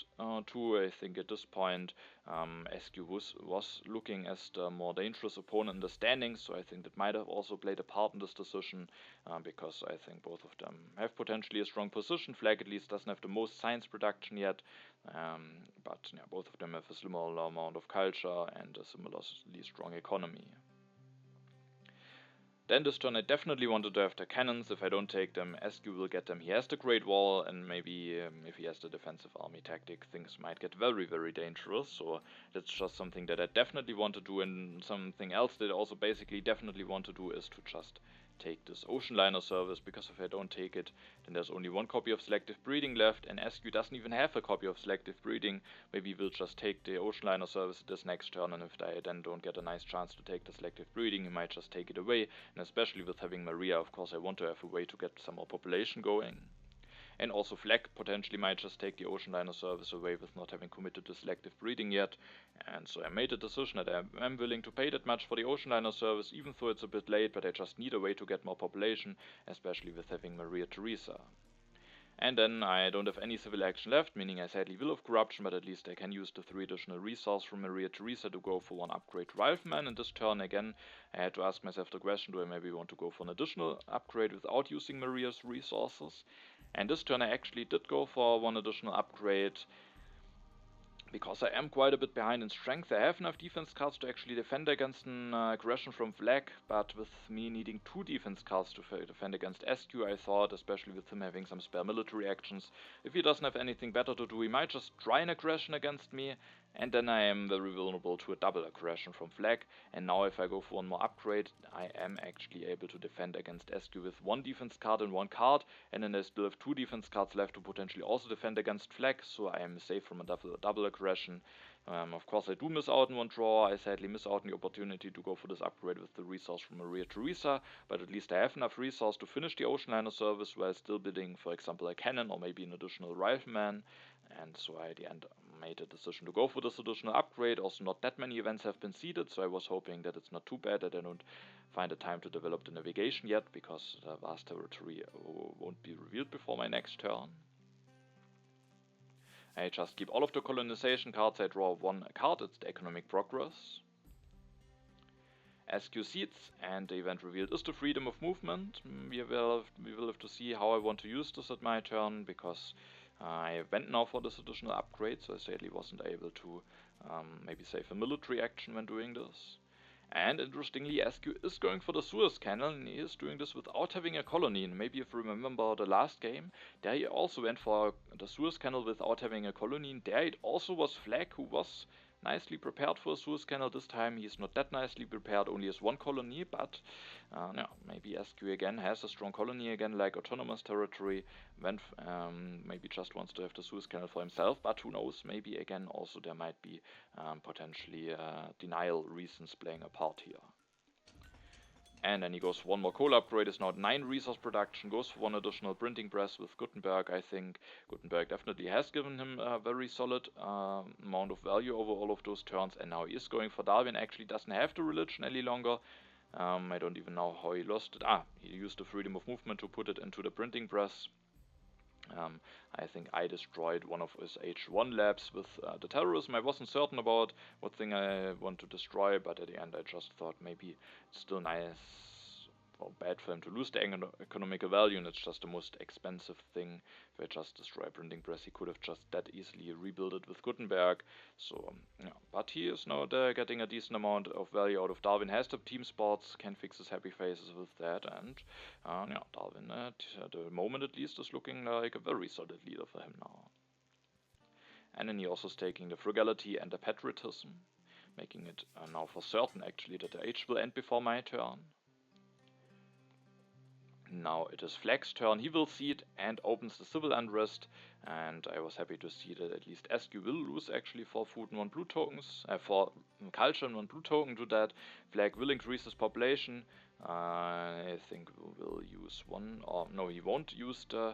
to. I think at this point SQ was looking as the more dangerous opponent in the standings, so I think that might have also played a part in this decision, because I think both of them have potentially a strong position. Flackk at least doesn't have the most science production yet, but yeah, both of them have a similar amount of culture and a similarly strong economy. Then this turn I definitely wanted to have the cannons. If I don't take them, SQ will get them. He has the Great Wall, and maybe if he has the defensive army tactic, things might get very, very dangerous. So that's just something that I definitely want to do, and something else that I also basically definitely want to do is to just take this ocean liner service, because if I don't take it, then there's only 1 copy of selective breeding left, and SQ doesn't even have a copy of selective breeding. Maybe we'll just take the ocean liner service this next turn, and if I then don't get a nice chance to take the selective breeding, he might just take it away. And especially with having Maria, of course I want to have a way to get some more population going. And also Flackk potentially might just take the ocean liner service away with not having committed to selective breeding yet. And so I made a decision that I am willing to pay that much for the ocean liner service, even though it's a bit late, but I just need a way to get more population, especially with having Maria Theresa. And then I don't have any civil action left, meaning I sadly will have corruption, but at least I can use the 3 additional resources from Maria Theresa to go for 1 upgrade to Rifleman. And this turn again, I had to ask myself the question, do I maybe want to go for an additional upgrade without using Maria's resources? And this turn I actually did go for 1 additional upgrade, because I am quite a bit behind in strength. I have enough defense cards to actually defend against an aggression from Flackk, but with me needing 2 defense cards to defend against SQ, I thought, especially with him having some spare military actions, if he doesn't have anything better to do, he might just try an aggression against me, and then I am very vulnerable to a double aggression from Flackk. And now if I go for 1 more upgrade, I am actually able to defend against SQ with 1 defense card and 1 card, and then I still have 2 defense cards left to potentially also defend against Flackk, so I am safe from a double aggression. Of course I do miss out on 1 draw. I sadly miss out on the opportunity to go for this upgrade with the resource from Maria Theresa, but at least I have enough resource to finish the ocean liner service while still building, for example, a cannon or maybe an additional rifleman. And so I at the end made a decision to go for this additional upgrade. Also not that many events have been seeded, so I was hoping that it's not too bad that I don't find a time to develop the navigation yet, because the vast territory won't be revealed before my next turn. I just keep all of the colonization cards. I draw 1 card, it's the economic progress. SQ seeds, and the event revealed is the freedom of movement. We will have to see how I want to use this at my turn, because I went now for this additional upgrade, so I sadly wasn't able to maybe save a military action when doing this. And interestingly, SQ is going for the Suez Canal, and he is doing this without having a colony. And maybe if you remember the last game, there he also went for the Suez Canal without having a colony. And there it also was Flackk, who was nicely prepared for a Suez Canal. This time he's not that nicely prepared, only has one colony, but no, maybe SQ again has a strong colony again, like autonomous territory, when maybe just wants to have the Suez Canal for himself, but who knows, maybe again also there might be potentially denial reasons playing a part here. And then he goes for one more coal upgrade, is now at 9 resource production, goes for one additional printing press with Gutenberg. I think Gutenberg definitely has given him a very solid amount of value over all of those turns, and now he is going for Darwin. Actually doesn't have the religion any longer. I don't even know how he lost it. He used the freedom of movement to put it into the printing press. I think I destroyed one of his H1 labs with the terrorism. I wasn't certain about what thing I want to destroy, but at the end I just thought maybe it's still nice or bad for him to lose the economical value, and it's just the most expensive thing. If I just destroy a printing press, he could have just that easily rebuilt it with Gutenberg. So yeah, but he is now getting a decent amount of value out of Darwin, has the team sports, can fix his happy faces with that, and yeah, Darwin at the moment at least is looking like a very solid leader for him now. And then he also is taking the frugality and the patriotism, making it now for certain actually that the age will end before my turn. Now it is Flack's turn. He will seed and opens the civil unrest, and I was happy to see that at least SQ will lose actually for food and 1 blue tokens, for culture and 1 blue token to that. Flackk will increase his population. I think we will use one, or no, he won't use the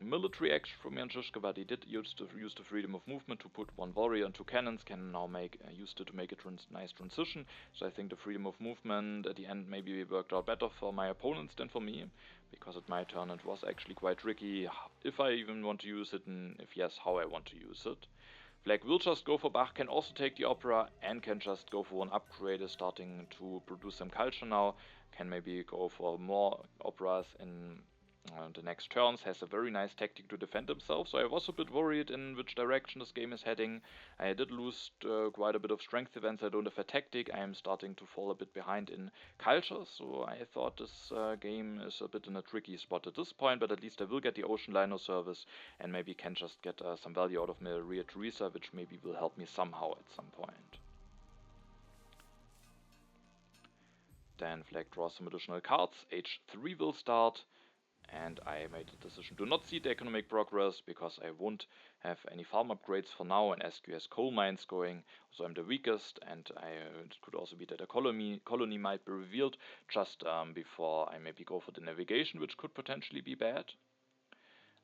military action from Janjushka, but he did use the freedom of movement to put 1 warrior and 2 cannons, can now used it to make a nice transition. So I think the freedom of movement at the end maybe worked out better for my opponents than for me, because at my turn it was actually quite tricky if I even want to use it, and if yes, how I want to use it. Flackk will just go for Bach, can also take the opera, and can just go for 1 upgrade, is starting to produce some culture now, can maybe go for more operas in the next turns, has a very nice tactic to defend himself, so I was a bit worried in which direction this game is heading. I did lose quite a bit of strength events, I don't have a tactic, I am starting to fall a bit behind in culture, so I thought this game is a bit in a tricky spot at this point, but at least I will get the ocean liner service, and maybe can just get some value out of Maria Theresa, which maybe will help me somehow at some point. Then Flackk draws some additional cards, H3 will start, and I made the decision to not see the economic progress, because I won't have any farm upgrades for now, and SQ has coal mines going, so I'm the weakest, and it could also be that a colony might be revealed just before I maybe go for the navigation, which could potentially be bad.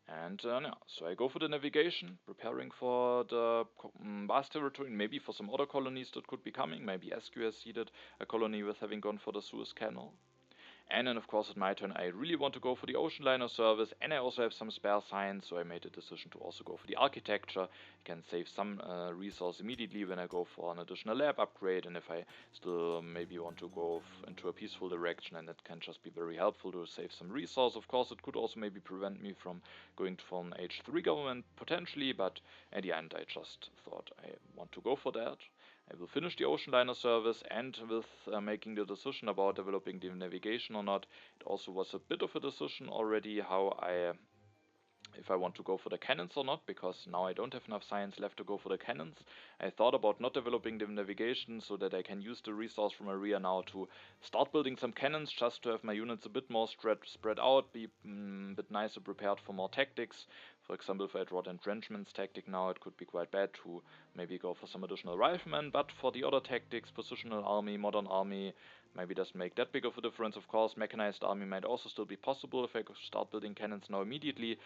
And yeah, so I go for the navigation, preparing for the vast territory, maybe for some other colonies that could be coming. Maybe SQ has seeded a colony with having gone for the Suez Canal. And then of course at my turn I really want to go for the ocean liner service, and I also have some spare science, so I made a decision to also go for the architecture. I can save some resource immediately when I go for an additional lab upgrade, and if I still maybe want to go into a peaceful direction, and that can just be very helpful to save some resource. Of course it could also maybe prevent me from going for an H3 government potentially, but at the end I just thought I want to go for that. I will finish the ocean liner service, and with making the decision about developing the navigation or not, it also was a bit of a decision already if I want to go for the cannons or not, because now I don't have enough science left to go for the cannons. I thought about not developing the navigation so that I can use the resource from area now to start building some cannons, just to have my units a bit more spread out, be a bit nicer prepared for more tactics. For example, if I draw the entrenchments tactic now, it could be quite bad to maybe go for some additional riflemen, but for the other tactics, positional army, modern army, maybe doesn't make that big of a difference. Of course, mechanized army might also still be possible if I could start building cannons now immediately,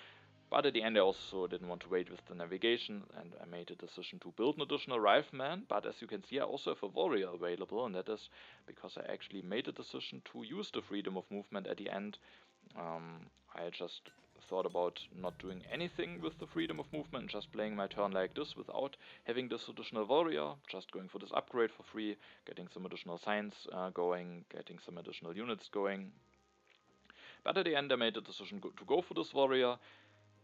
but at the end I also didn't want to wait with the navigation, and I made a decision to build an additional rifleman. But as you can see, I also have a warrior available, and that is because I actually made a decision to use the freedom of movement at the end. I just thought about not doing anything with the freedom of movement, just playing my turn like this without having this additional warrior, just going for this upgrade for free, getting some additional science going, getting some additional units going. But at the end I made the decision to go for this warrior,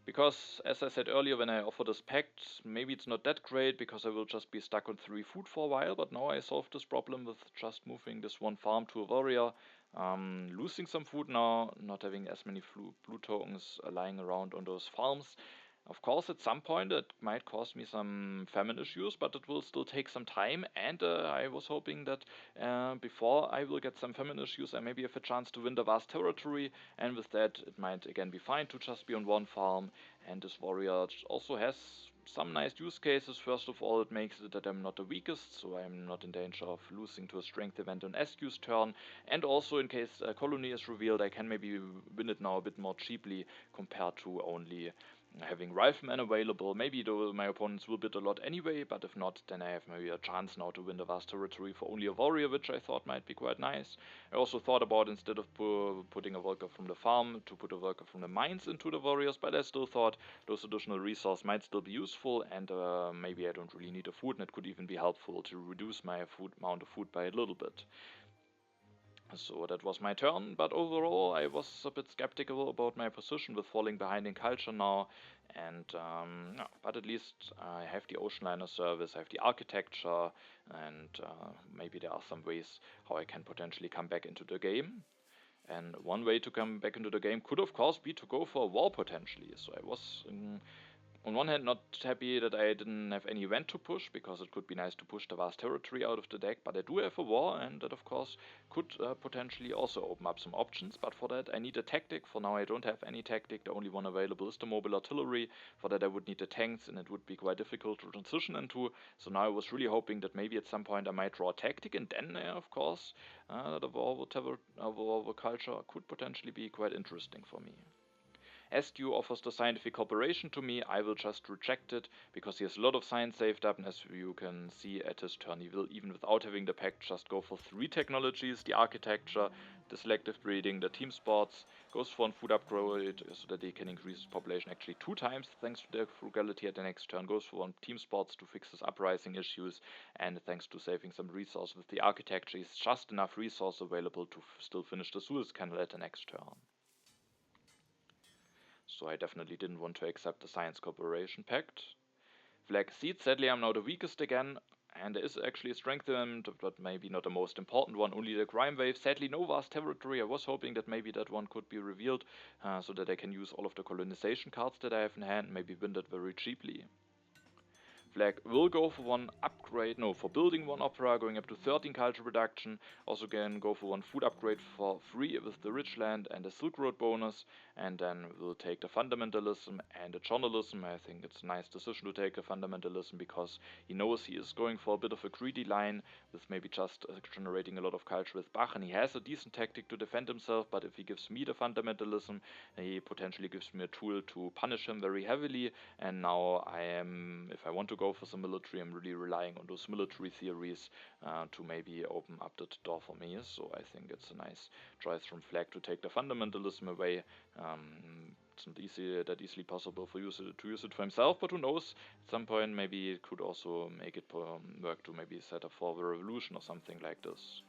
because, as I said earlier, when I offer this pact, maybe it's not that great because I will just be stuck on 3 food for a while, but now I solved this problem with just moving this one farm to a warrior, losing some food now, not having as many blue tokens lying around on those farms. Of course, at some point it might cause me some famine issues, but it will still take some time, and I was hoping that before I will get some famine issues, I maybe have a chance to win the vast territory, and with that it might again be fine to just be on one farm. And this warrior also has some nice use cases. First of all, it makes it that I'm not the weakest, so I'm not in danger of losing to a strength event on SQ's turn, and also in case a colony is revealed, I can maybe win it now a bit more cheaply compared to only having riflemen available. Maybe though my opponents will bid a lot anyway, but if not, then I have maybe a chance now to win the vast territory for only a warrior, which I thought might be quite nice. I also thought about, instead of putting a worker from the farm, to put a worker from the mines into the warriors, but I still thought those additional resources might still be useful, and maybe I don't really need a food, and it could even be helpful to reduce my amount of food by a little bit. So that was my turn, but overall I was a bit skeptical about my position with falling behind in culture now, and no, but at least I have the ocean liner service, I have the architecture, and maybe there are some ways how I can potentially come back into the game. And one way to come back into the game could of course be to go for a war potentially. So I was on one hand not happy that I didn't have any event to push, because it could be nice to push the vast territory out of the deck, but I do have a war, and that of course could potentially also open up some options, but for that I need a tactic. For now I don't have any tactic, the only one available is the mobile artillery. For that I would need the tanks, and it would be quite difficult to transition into, so now I was really hoping that maybe at some point I might draw a tactic, and then of course the war with culture could potentially be quite interesting for me. SQ offers the scientific cooperation to me. I will just reject it, because he has a lot of science saved up, and as you can see at his turn, he will, even without having the pact, just go for 3 technologies: the architecture, the selective breeding, the team sports, goes for a food upgrade so that he can increase his population actually 2 times thanks to the frugality at the next turn, goes for 1 team sports to fix his uprising issues, and thanks to saving some resources with the architecture, he's just enough resource available to still finish the Suez Canal at the next turn. So I definitely didn't want to accept the Science Cooperation Pact. Flackk Seed, sadly I'm now the weakest again, and there is actually a strength event, but maybe not the most important one, only the Crime Wave. Sadly no vast territory. I was hoping that maybe that one could be revealed, so that I can use all of the colonization cards that I have in hand, maybe win that very cheaply. Flackk will go for 1 upgrade, no, for building 1 opera, going up to 13 culture production. Also can go for 1 food upgrade for free with the rich land and a Silk Road bonus, and then we'll take the fundamentalism and the journalism. I think it's a nice decision to take a fundamentalism, because he knows he is going for a bit of a greedy line with maybe just generating a lot of culture with Bach, and he has a decent tactic to defend himself, but if he gives me the fundamentalism, he potentially gives me a tool to punish him very heavily, and now if I want to go for some military, I'm really relying on those military theories to maybe open up the door for me. So I think it's a nice choice from Flackk to take the fundamentalism away. It's not that easily possible to use it for himself, but who knows, at some point maybe it could also make it work to maybe set up for the revolution or something like this.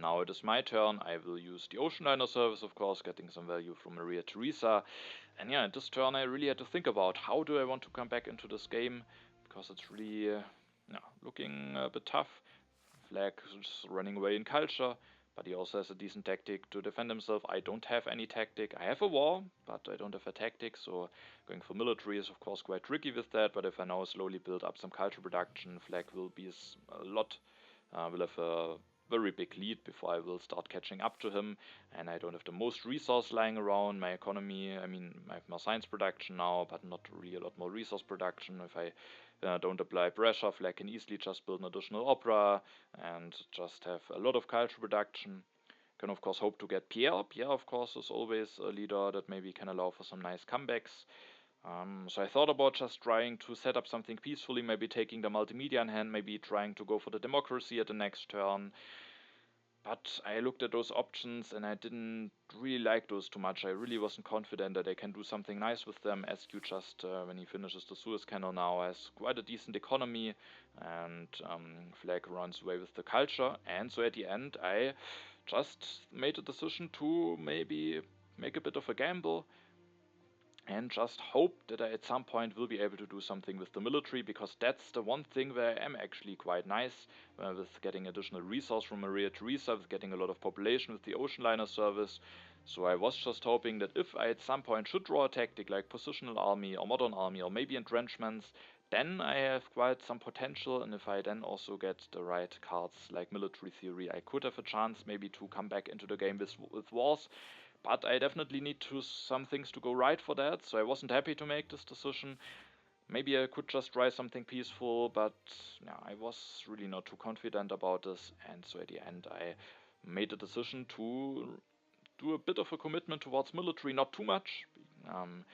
Now it is my turn. I will use the ocean liner service, of course, getting some value from Maria Theresa. And yeah, at this turn I really had to think about how do I want to come back into this game, because it's really looking a bit tough. Flackk is running away in culture, but he also has a decent tactic to defend himself. I don't have any tactic. I have a war, but I don't have a tactic, so going for military is of course quite tricky with that. But if I now slowly build up some culture production, Flackk will will have a very big lead before I will start catching up to him, and I don't have the most resource lying around. My economy, I mean, I have more science production now, but not really a lot more resource production. If I don't apply pressure, Flackk can easily just build an additional opera and just have a lot of culture production. Can of course hope to get Pierre. Pierre of course is always a leader that maybe can allow for some nice comebacks. So I thought about just trying to set up something peacefully, maybe taking the multimedia in hand, maybe trying to go for the democracy at the next turn. But I looked at those options and I didn't really like those too much. I really wasn't confident that I can do something nice with them. SQ just, when he finishes the Suez Canal now, has quite a decent economy, and Flackk runs away with the culture. And so at the end, I just made a decision to maybe make a bit of a gamble and just hope that I at some point will be able to do something with the military, because that's the one thing where I am actually quite nice with getting additional resource from Maria Theresa, with getting a lot of population with the ocean liner service. So I was just hoping that if I at some point should draw a tactic like positional army or modern army or maybe entrenchments, then I have quite some potential, and if I then also get the right cards like military theory, I could have a chance maybe to come back into the game with wars. But I definitely need some things to go right for that, so I wasn't happy to make this decision. Maybe I could just try something peaceful, but yeah, I was really not too confident about this, and so at the end I made the decision to do a bit of a commitment towards military, not too much, um,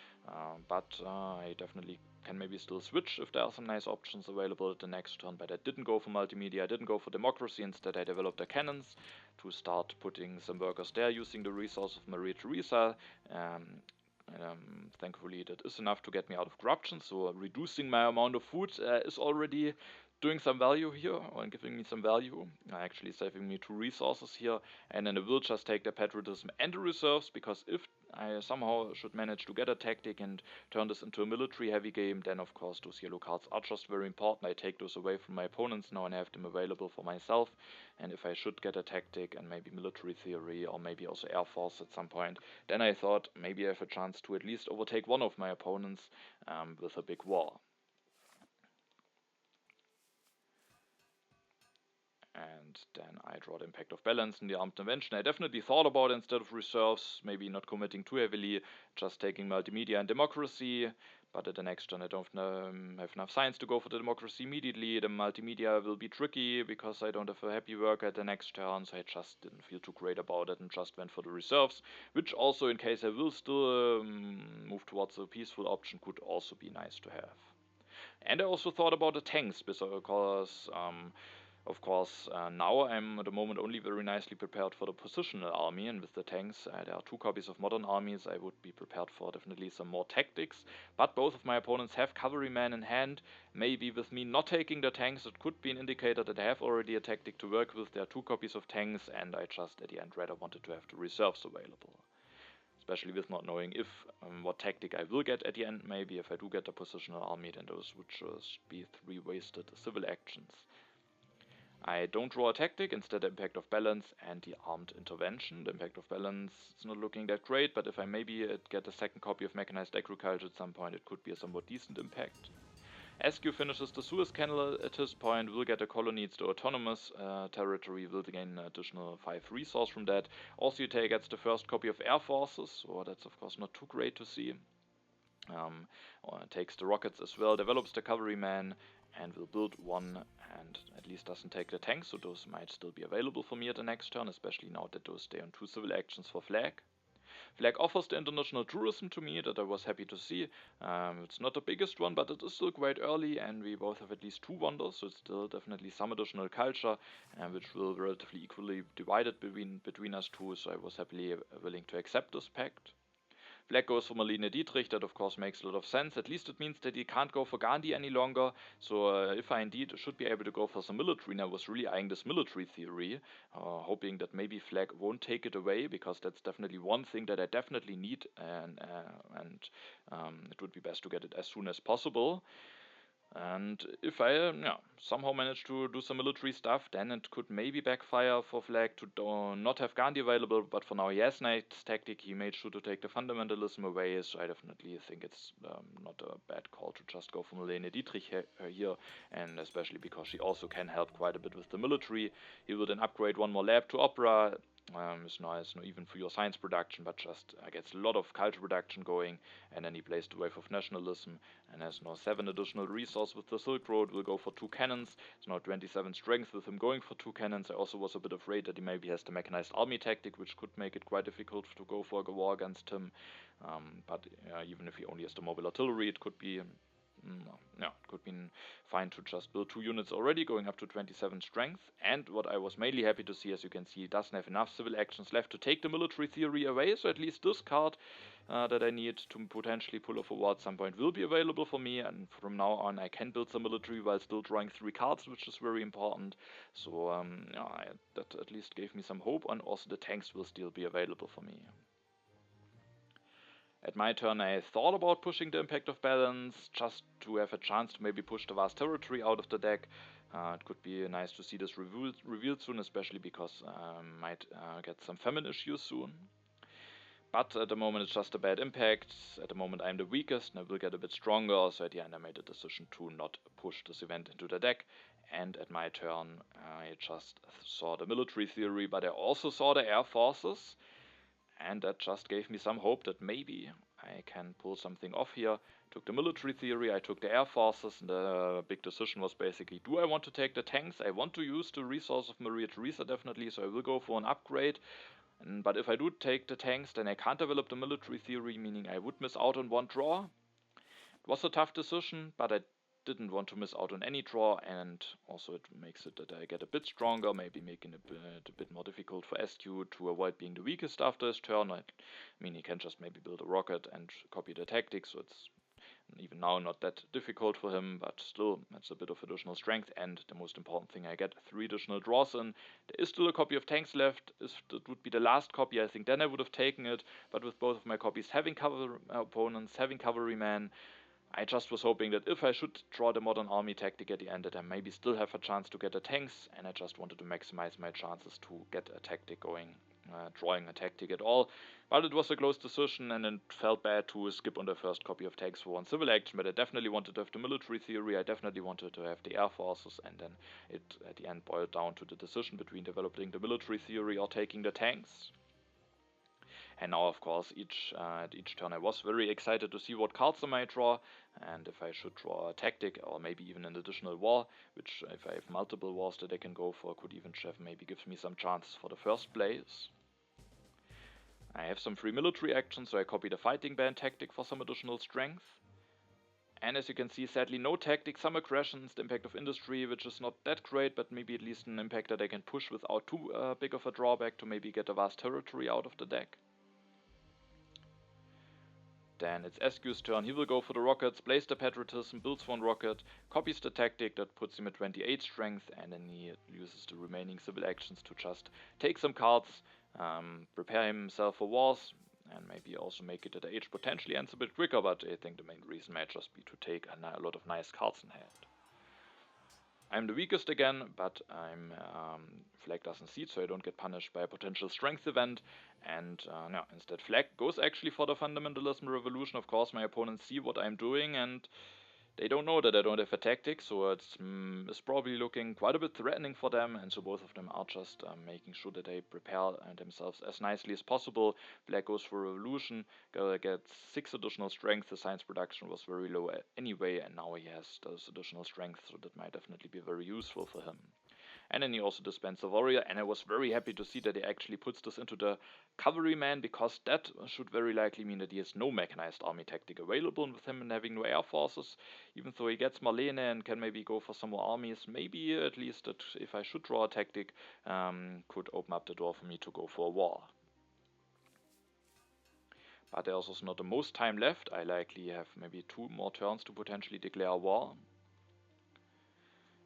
but I definitely can maybe still switch if there are some nice options available at the next turn. But I didn't go for multimedia, I didn't go for democracy. Instead, I developed the cannons to start putting some workers there using the resource of Maria Theresa. Um, Thankfully, that is enough to get me out of corruption. So reducing my amount of food is already doing some value here, or giving me some value. Actually saving me 2 resources here, and then I will just take the patriotism and the reserves, because if I somehow should manage to get a tactic and turn this into a military heavy game, then of course those yellow cards are just very important. I take those away from my opponents now and have them available for myself. And if I should get a tactic and maybe military theory or maybe also air force at some point, then I thought maybe I have a chance to at least overtake one of my opponents with a big war. And then I draw the Impact of Balance in the Armed Invention. I definitely thought about it instead of reserves, maybe not committing too heavily, just taking multimedia and democracy. But at the next turn, I don't have enough science to go for the democracy immediately. The multimedia will be tricky because I don't have a happy worker at the next turn, so I just didn't feel too great about it and just went for the reserves, which also, in case I will still move towards a peaceful option, could also be nice to have. And I also thought about the tanks, because of course, now I'm at the moment only very nicely prepared for the positional army, and with the tanks, there are 2 copies of modern armies. I would be prepared for definitely some more tactics, but both of my opponents have cavalrymen in hand. Maybe with me not taking the tanks, it could be an indicator that I have already a tactic to work with. There are 2 copies of tanks, and I just at the end rather wanted to have the reserves available. Especially with not knowing if what tactic I will get at the end. Maybe if I do get a positional army, then those would just be 3 wasted civil actions. I don't draw a tactic, instead the Impact of Balance and the Armed Intervention. The Impact of Balance is not looking that great, but if I maybe get a second copy of Mechanized Agriculture at some point, it could be a somewhat decent impact. SQ finishes the Suez Canal at this point, will get a colony, it's the autonomous territory, will gain an additional 5 resource from that. Also gets the first copy of Air Forces, so that's of course not too great to see. Takes the rockets as well, develops the cavalryman, and will build one, and at least doesn't take the tanks, so those might still be available for me at the next turn, especially now that those stay on 2 civil actions for Flackk. Flackk offers the international tourism to me, that I was happy to see. It's not the biggest one, but it is still quite early, and we both have at least 2 wonders, so it's still definitely some additional culture, which will relatively equally divided between us two, so I was happily willing to accept this pact. Flackk goes for Marlene Dietrich, that of course makes a lot of sense. At least it means that he can't go for Gandhi any longer. So if I indeed should be able to go for some military, and I was really eyeing this military theory, hoping that maybe Flackk won't take it away, because that's definitely one thing that I definitely need, and it would be best to get it as soon as possible. And if I somehow manage to do some military stuff, then it could maybe backfire for Flackk to not have Gandhi available, but for now he has Knight's tactic, he made sure to take the fundamentalism away, so I definitely think it's not a bad call to just go for Marlene Dietrich here, and especially because she also can help quite a bit with the military. He will then upgrade one more lab to Opera. It's nice, not even for your science production, but just gets a lot of culture production going, and then he plays the wave of nationalism, and has now 7 additional resources with the Silk Road, will go for 2 cannons. It's now 27 strength with him going for 2 cannons. I also was a bit afraid that he maybe has the mechanized army tactic, which could make it quite difficult to go for a war against him. But even if he only has the mobile artillery, it could be yeah, it could be fine to just build 2 units already, going up to 27 strength. And what I was mainly happy to see, as you can see, it doesn't have enough civil actions left to take the military theory away, so at least this card that I need to potentially pull off a war at some point will be available for me, and from now on I can build some military while still drawing 3 cards, which is very important. So yeah, that at least gave me some hope, and also the tanks will still be available for me. At my turn, I thought about pushing the Impact of Balance, just to have a chance to maybe push the Vast Territory out of the deck. It could be nice to see this revealed soon, especially because I might get some famine issues soon. But at the moment it's just a bad impact. At the moment I'm the weakest and I will get a bit stronger, so at the end I made a decision to not push this event into the deck. And at my turn I just saw the military theory, but I also saw the air forces. And that just gave me some hope that maybe I can pull something off here. Took the military theory, I took the air forces, and the big decision was basically, do I want to take the tanks? I want to use the resource of Maria Theresa definitely, so I will go for an upgrade. But if I do take the tanks, then I can't develop the military theory, meaning I would miss out on 1 draw. It was a tough decision, but I didn't want to miss out on any draw, and also it makes it that I get a bit stronger, maybe making it a bit more difficult for SQ to avoid being the weakest after his turn. I mean, he can just maybe build a rocket and copy the tactics, so it's even now not that difficult for him, but still, that's a bit of additional strength, and the most important thing, I get 3 additional draws in. There is still a copy of tanks left. If that would be the last copy, I think then I would have taken it, but with both of my copies having cover opponents, having cavalryman, I just was hoping that if I should draw the modern army tactic at the end, that I maybe still have a chance to get the tanks, and I just wanted to maximize my chances to get a tactic going, drawing a tactic at all. But it was a close decision, and it felt bad to skip on the first copy of tanks for 1 civil action, but I definitely wanted to have the military theory, I definitely wanted to have the air forces, and then it at the end boiled down to the decision between developing the military theory or taking the tanks. And now, of course, at each turn I was very excited to see what cards I might draw, and if I should draw a tactic or maybe even an additional war, which if I have multiple wars that I can go for, could even maybe gives me some chances for the first place. I have some free military actions, so I copy the fighting band tactic for some additional strength. And as you can see, sadly no tactic, some aggressions, the impact of industry, which is not that great, but maybe at least an impact that I can push without too big of a drawback to maybe get a vast territory out of the deck. Then it's SQ's turn, he will go for the rockets, plays the patriotism, builds 1 rocket, copies the tactic, that puts him at 28 strength, and then he uses the remaining civil actions to just take some cards, prepare himself for wars, and maybe also make it that the age potentially ends a bit quicker, but I think the main reason might just be to take a lot of nice cards in hand. I'm the weakest again, but Flackk doesn't see it, so I don't get punished by a potential strength event. And no, instead Flackk goes actually for the fundamentalism revolution. Of course, my opponents see what I'm doing, and they don't know that I don't have a tactic, so it's probably looking quite a bit threatening for them, and so both of them are just making sure that they prepare themselves as nicely as possible. Black goes for revolution, gets 6 additional strength. The science production was very low anyway, and now he has those additional strength, so that might definitely be very useful for him. And then he also dispenses a warrior, and I was very happy to see that he actually puts this into the cavalryman, because that should very likely mean that he has no mechanized army tactic available, and with him and having no air forces, even though he gets Marlene and can maybe go for some more armies, maybe at least that if I should draw a tactic, could open up the door for me to go for a war. But there's also not the most time left. I likely have maybe 2 more turns to potentially declare a war.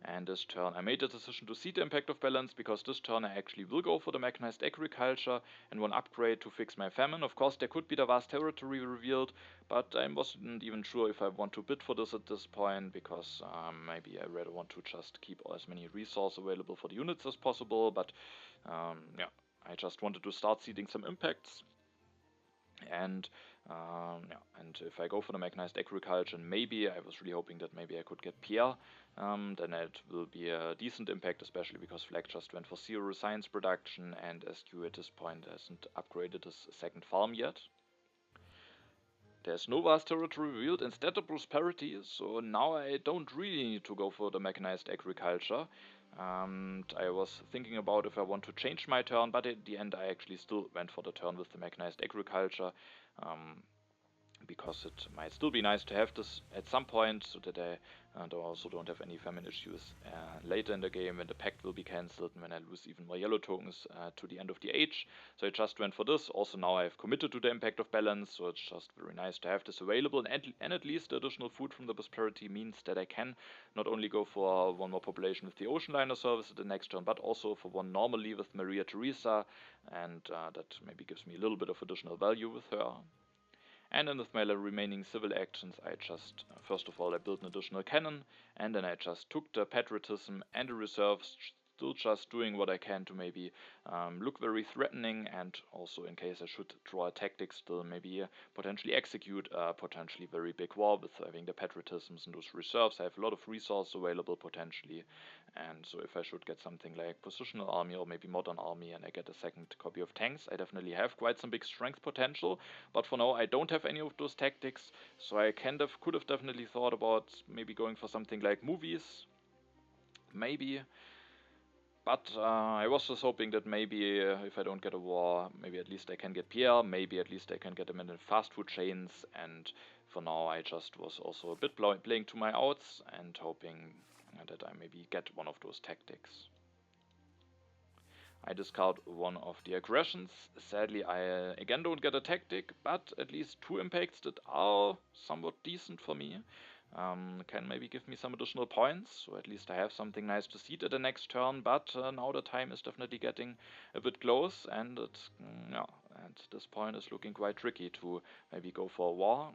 And this turn I made the decision to see the impact of balance, because this turn I actually will go for the mechanized agriculture and 1 upgrade to fix my famine. Of course there could be the vast territory revealed, but I wasn't even sure if I want to bid for this at this point, because maybe I rather want to just keep as many resources available for the units as possible. But yeah, I just wanted to start seeding some impacts. And yeah, and if I go for the mechanized agriculture, maybe I was really hoping that maybe I could get Pierre, then it will be a decent impact, especially because Flackk just went for 0 science production, and SQ at this point hasn't upgraded his 2nd farm yet. There's no vast territory revealed, instead of prosperity, so now I don't really need to go for the mechanized agriculture. I was thinking about if I want to change my turn, but at the end I actually still went for the turn with the mechanized agriculture. because it might still be nice to have this at some point, so that I also don't have any famine issues later in the game when the pact will be cancelled and when I lose even more yellow tokens to the end of the age. So I just went for this. Also now I've committed to the impact of balance, so it's just very nice to have this available, and at least the additional food from the prosperity means that I can not only go for one more population with the ocean liner service at the next turn, but also for one normally with Maria Theresa, and that maybe gives me a little bit of additional value with her. And then with my remaining civil actions, I just, first of all, I built an additional cannon, and then I just took the patriotism and the reserves, still just doing what I can to maybe look very threatening, and also in case I should draw a tactic, still maybe potentially execute a potentially very big war with having the patriotisms and those reserves. I have a lot of resources available potentially, and so if I should get something like positional army or maybe modern army and I get a second copy of tanks, I definitely have quite some big strength potential. But for now I don't have any of those tactics, so I could have definitely thought about maybe going for something like movies, maybe. But I was just hoping that maybe if I don't get a war, maybe at least I can get Pierre, maybe at least I can get him in the fast food chains, and for now I just was also a bit playing to my outs and hoping that I maybe get one of those tactics. I discard one of the aggressions. Sadly, I again don't get a tactic, but at least 2 impacts that are somewhat decent for me. Can maybe give me some additional points, so at least I have something nice to see at the next turn, but now the time is definitely getting a bit close, and yeah, at this point is looking quite tricky to maybe go for a war.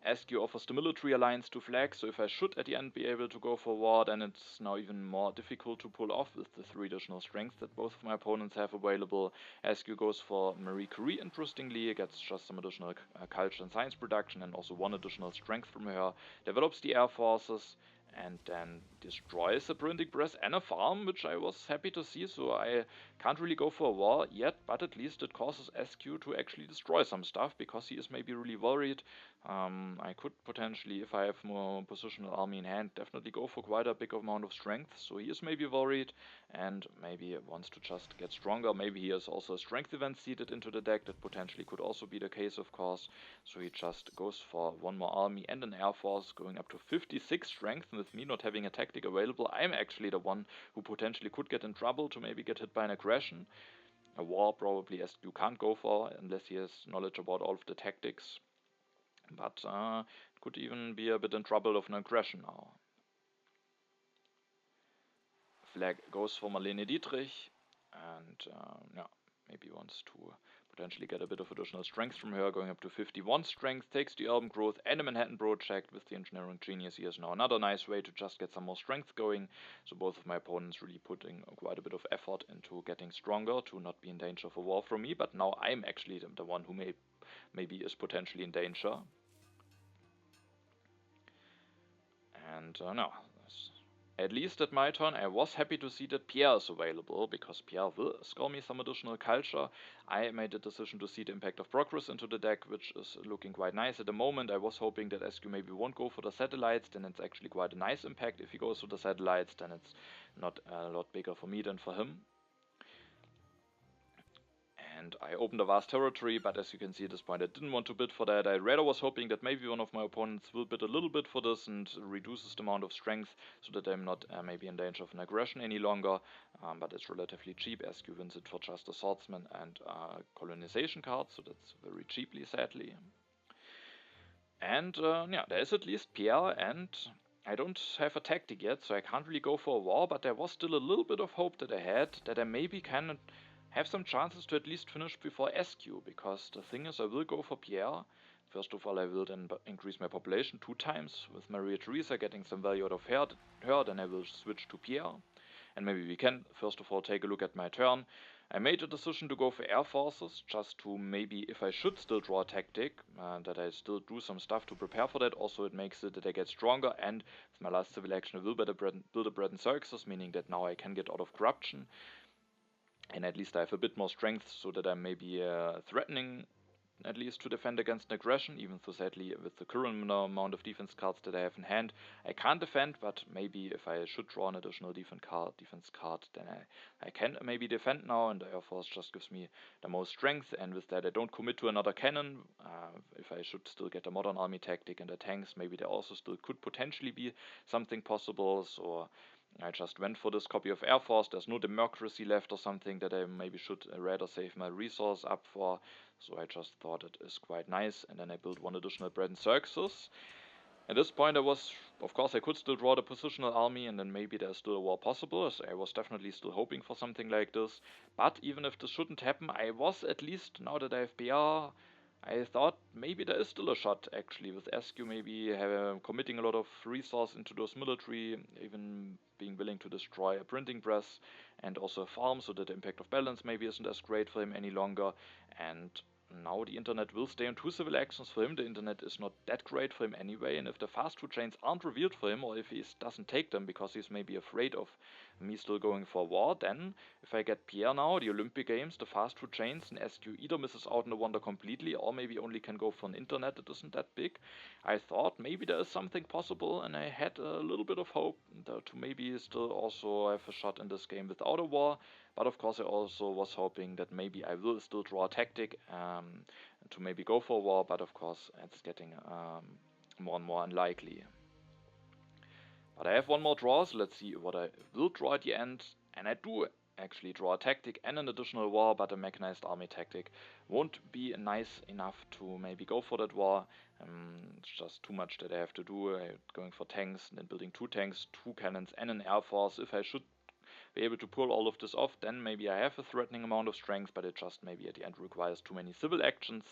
SQ offers the military alliance to Flackk, so if I should at the end be able to go for war, then it's now even more difficult to pull off with the 3 additional strengths that both of my opponents have available. SQ goes for Marie Curie, interestingly, it gets just some additional culture and science production and also 1 additional strength from her, develops the air forces, and then destroys a printing press and a farm, which I was happy to see, so I can't really go for a war yet, but at least it causes SQ to actually destroy some stuff, because he is maybe really worried. I could potentially, if I have more positional army in hand, definitely go for quite a big amount of strength, so he is maybe worried, and maybe wants to just get stronger. Maybe he has also a strength event seeded into the deck, that potentially could also be the case, of course, so he just goes for 1 more army and an air force, going up to 56 strength, and with me not having a tactic available, I'm actually the one who potentially could get in trouble to maybe get hit by an aggression. A war probably as you can't go for unless he has knowledge about all of the tactics, but could even be a bit in trouble of an aggression now. Flackk goes for Marlene Dietrich, and yeah, maybe wants to potentially get a bit of additional strength from her, going up to 51 strength, takes the urban growth and a Manhattan project with the engineering genius. He has now another nice way to just get some more strength going, so both of my opponents really putting quite a bit of effort into getting stronger to not be in danger of a war from me, but now I'm actually the one who maybe is potentially in danger. And no, at least at my turn, I was happy to see that Pierre is available, because Pierre will score me some additional culture. I made the decision to see the impact of progress into the deck, which is looking quite nice at the moment. I was hoping that SQ maybe won't go for the satellites, then it's actually quite a nice impact. If he goes for the satellites, then it's not a lot bigger for me than for him. And I opened a vast territory, but as you can see at this point I didn't want to bid for that. I rather was hoping that maybe one of my opponents will bid a little bit for this and reduces the amount of strength, so that I'm not maybe in danger of an aggression any longer, but it's relatively cheap. SQ wins it for just a swordsman and colonization card, so that's very cheaply, sadly. And yeah, there is at least Pierre, and I don't have a tactic yet, so I can't really go for a war, but there was still a little bit of hope that I had, that I maybe can have some chances to at least finish before SQ, because the thing is, I will go for Pierre. First of all, I will then increase my population 2 times, with Maria Theresa getting some value out of her, then I will switch to Pierre. And maybe we can, first of all, take a look at my turn. I made a decision to go for air forces, just to maybe, if I should still draw a tactic, that I still do some stuff to prepare for that. Also, it makes it that I get stronger, and with my last civil action I will build a bread and circuses, meaning that now I can get out of corruption. And at least I have a bit more strength, so that I'm maybe threatening at least to defend against an aggression, even though sadly with the current amount of defense cards that I have in hand, I can't defend, but maybe if I should draw an additional defense card, then I can maybe defend now, and the Air Force just gives me the most strength, and with that I don't commit to another cannon. If I should still get a modern army tactic and the tanks, maybe there also still could potentially be something possible, so I just went for this copy of Air Force. There's no democracy left or something that I maybe should rather save my resource up for. So I just thought it is quite nice. And then I built one additional bread and circuses. At this point, of course, I could still draw the positional army, and then maybe there's still a war possible. So I was definitely still hoping for something like this. But even if this shouldn't happen, I was at least, now that I have PR, I thought maybe there is still a shot actually with SQ maybe committing a lot of resource into those military, even being willing to destroy a printing press and also a farm, so that the impact of balance maybe isn't as great for him any longer. And now the internet will stay on 2 civil actions for him. The internet is not that great for him anyway, and if the fast food chains aren't revealed for him, or if he doesn't take them because he's maybe afraid of me still going for war, then if I get Pierre now, the Olympic Games, the fast food chains, and SQ either misses out on the wonder completely, or maybe only can go for an internet that isn't that big, I thought maybe there is something possible, and I had a little bit of hope to maybe still also have a shot in this game without a war. But of course I also was hoping that maybe I will still draw a tactic to maybe go for war, but of course it's getting more and more unlikely. But I have one more draw, so let's see what I will draw at the end. And I do actually draw a tactic and an additional war, but a mechanized army tactic won't be nice enough to maybe go for that war. It's just too much that I have to do. Going for tanks and then building 2 tanks, 2 cannons and an air force. If I should be able to pull all of this off, then maybe I have a threatening amount of strength, but it just maybe at the end requires too many civil actions.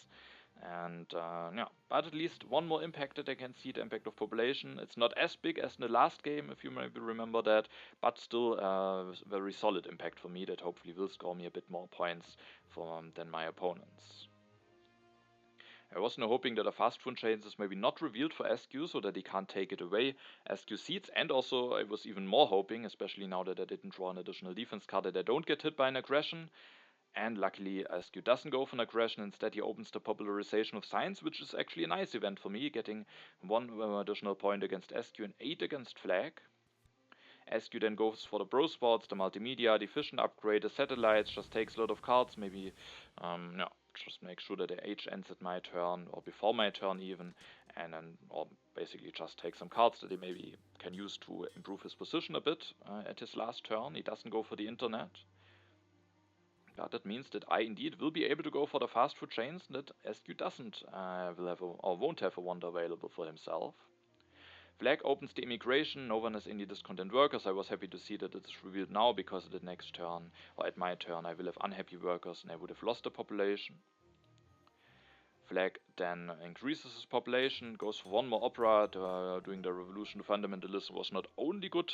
And yeah, but at least one more impact that I can see, the impact of population. It's not as big as in the last game, if you maybe remember that, but still a very solid impact for me that hopefully will score me a bit more points than my opponents. I was now hoping that a fast food chains is maybe not revealed for SQ so that he can't take it away. SQ seeds, and also I was even more hoping, especially now that I didn't draw an additional defense card, that I don't get hit by an aggression. And luckily SQ doesn't go for an aggression, instead he opens the popularization of science, which is actually a nice event for me, getting 1 additional point against SQ and 8 against Flackk. SQ then goes for the Bro Sports, the multimedia, the fission upgrade, the satellites, just takes a lot of cards, maybe, yeah, just make sure that the H ends at my turn, or before my turn even, and then, or basically just take some cards that he maybe can use to improve his position a bit at his last turn. He doesn't go for the internet. But that means that I indeed will be able to go for the fast food chains, that SQ doesn't will have or won't have a wonder available for himself. Flackk opens the immigration, no one has any discontent workers. I was happy to see that it is revealed now, because at the next turn, or at my turn, I will have unhappy workers and I would have lost the population. Flackk then increases his population, goes for 1 more opera. Doing the revolution to fundamentalism was not only good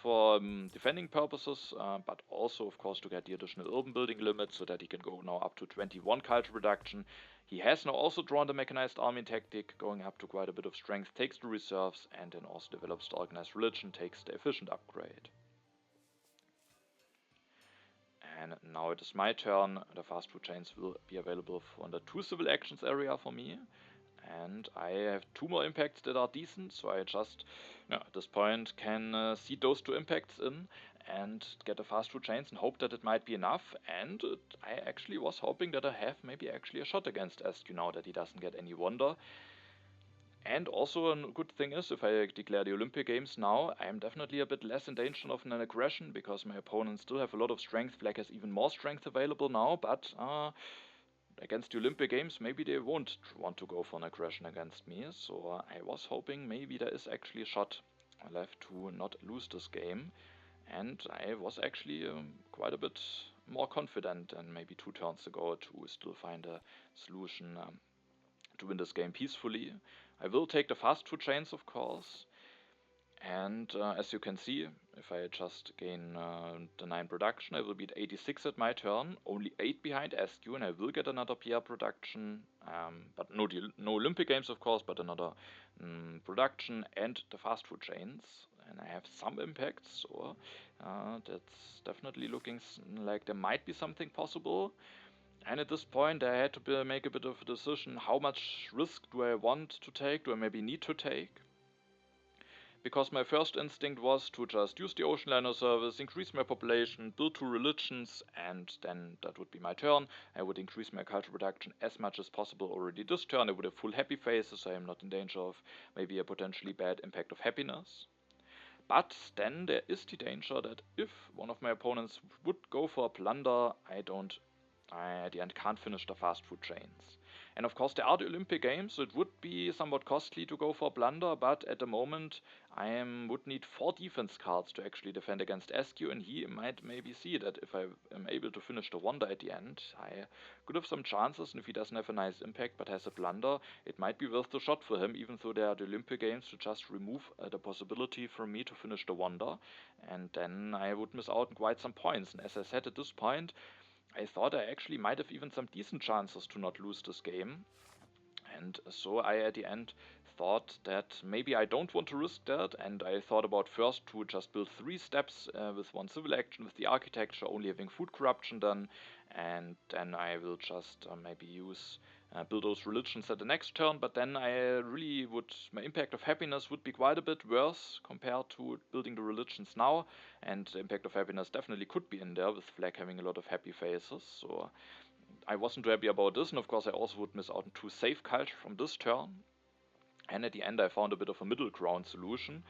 for defending purposes, but also of course to get the additional urban building limit, so that he can go now up to 21 culture reduction. He has now also drawn the mechanized army tactic, going up to quite a bit of strength, takes the reserves, and then also develops the organized religion, takes the efficient upgrade. And now it is my turn. The fast food chains will be available on the 2 civil actions area for me. And I have 2 more impacts that are decent, so I just, at this point, can seed those 2 impacts in and get the fast food chains and hope that it might be enough. And I actually was hoping that I have maybe actually a shot against SQ now that he doesn't get any wonder. And also a good thing is, if I declare the Olympic Games now, I am definitely a bit less in danger of an aggression, because my opponents still have a lot of strength. Flackk has even more strength available now, but against the Olympic Games, maybe they won't want to go for an aggression against me. So I was hoping maybe there is actually a shot left to not lose this game. And I was actually quite a bit more confident than maybe 2 turns ago to still find a solution to win this game peacefully. I will take the fast food chains, of course. And as you can see, if I just gain the 9 production, I will be at 86 at my turn, only 8 behind SQ, and I will get another PR production, but no Olympic Games, of course, but another production and the fast food chains. And I have some impacts, so that's definitely looking like there might be something possible. And at this point, I had to make a bit of a decision. How much risk do I want to take? Do I maybe need to take? Because my first instinct was to just use the ocean liner service, increase my population, build 2 religions, and then that would be my turn. I would increase my culture production as much as possible already this turn. I would have full happy phases, so I am not in danger of maybe a potentially bad impact of happiness. But then there is the danger that if one of my opponents would go for a plunder, I at the end can't finish the fast food chains. And of course there are the Olympic Games, so it would be somewhat costly to go for a blunder, but at the moment would need 4 defense cards to actually defend against SQ, and he might maybe see that if I am able to finish the wonder at the end, I could have some chances, and if he doesn't have a nice impact but has a blunder, it might be worth the shot for him, even though there are the Olympic Games, to just remove the possibility for me to finish the wonder, and then I would miss out on quite some points. And as I said, at this point, I thought I actually might have even some decent chances to not lose this game. And so I at the end thought that maybe I don't want to risk that, and I thought about first to just build 3 steps with 1 civil action with the architecture, only having food corruption done, and then I will just maybe build those religions at the next turn, but then my impact of happiness would be quite a bit worse compared to building the religions now, and the impact of happiness definitely could be in there with Flackk having a lot of happy faces, so I wasn't too happy about this, and of course I also would miss out on 2 safe culture from this turn. And at the end I found a bit of a middle ground solution.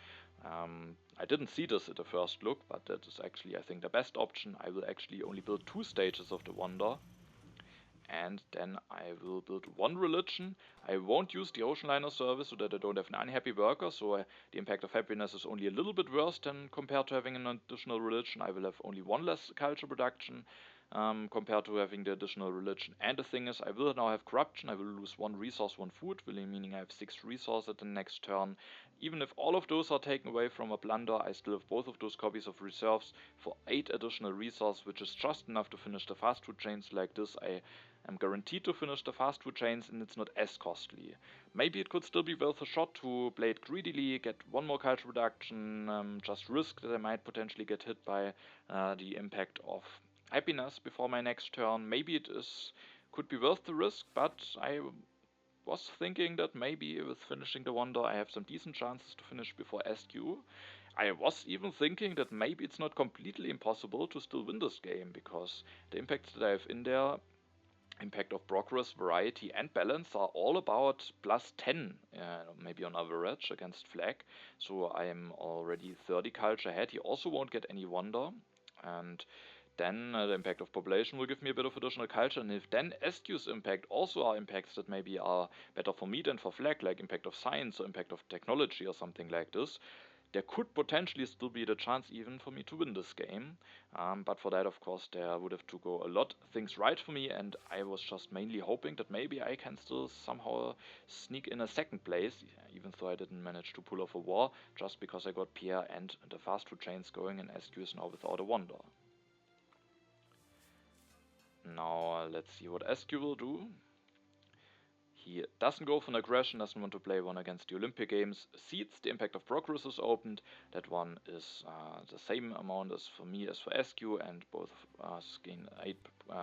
I didn't see this at the first look, but that is actually, I think, the best option. I will actually only build 2 stages of the wonder, and then I will build 1 religion. I won't use the ocean liner service so that I don't have an unhappy worker, so the impact of happiness is only a little bit worse than compared to having an additional religion. I will have only 1 less culture production compared to having the additional religion. And the thing is, I will now have corruption. I will lose 1 resource, 1 food, meaning I have 6 resources at the next turn. Even if all of those are taken away from a blunder, I still have both of those copies of reserves for 8 additional resources, which is just enough to finish the fast food chains. Like this, I am guaranteed to finish the fast food chains, and it's not as costly. Maybe it could still be worth a shot to play it greedily, get 1 more culture production, just risk that I might potentially get hit by the impact of happiness before my next turn. Maybe could be worth the risk, but I was thinking that maybe with finishing the wonder I have some decent chances to finish before SQ. I was even thinking that maybe it's not completely impossible to still win this game, because the impacts that I have in there, impact of progress, variety, and balance, are all about +10, maybe on average, against Flackk. So I am already 30 culture ahead. He also won't get any wonder. And then the impact of population will give me a bit of additional culture. And if then SQ's impact also are impacts that maybe are better for me than for Flackk, like impact of science or impact of technology or something like this, there could potentially still be the chance even for me to win this game. But for that, of course, there would have to go a lot things right for me, and I was just mainly hoping that maybe I can still somehow sneak in a 2nd place, even though I didn't manage to pull off a war, just because I got Pierre and the fast food chains going, and SQ is now without a wonder. Now let's see what SQ will do. He doesn't go for an aggression, doesn't want to play one against the Olympic Games. Seeds, the impact of progress is opened. That one is the same amount as for me as for SQ, and both of us gain 8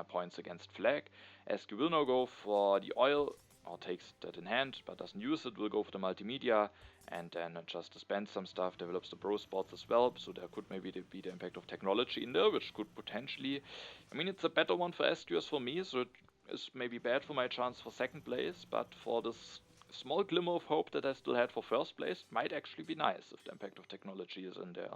points against Flackk. SQ will now go for the oil, or takes that in hand, but doesn't use it, will go for the multimedia, and then just dispense some stuff, develops the bro spots as well, so there could maybe be the impact of technology in there, which could potentially, I mean, it's a better one for SQ as for me, so it is maybe bad for my chance for 2nd place, but for this small glimmer of hope that I still had for 1st place, it might actually be nice if the impact of technology is in there.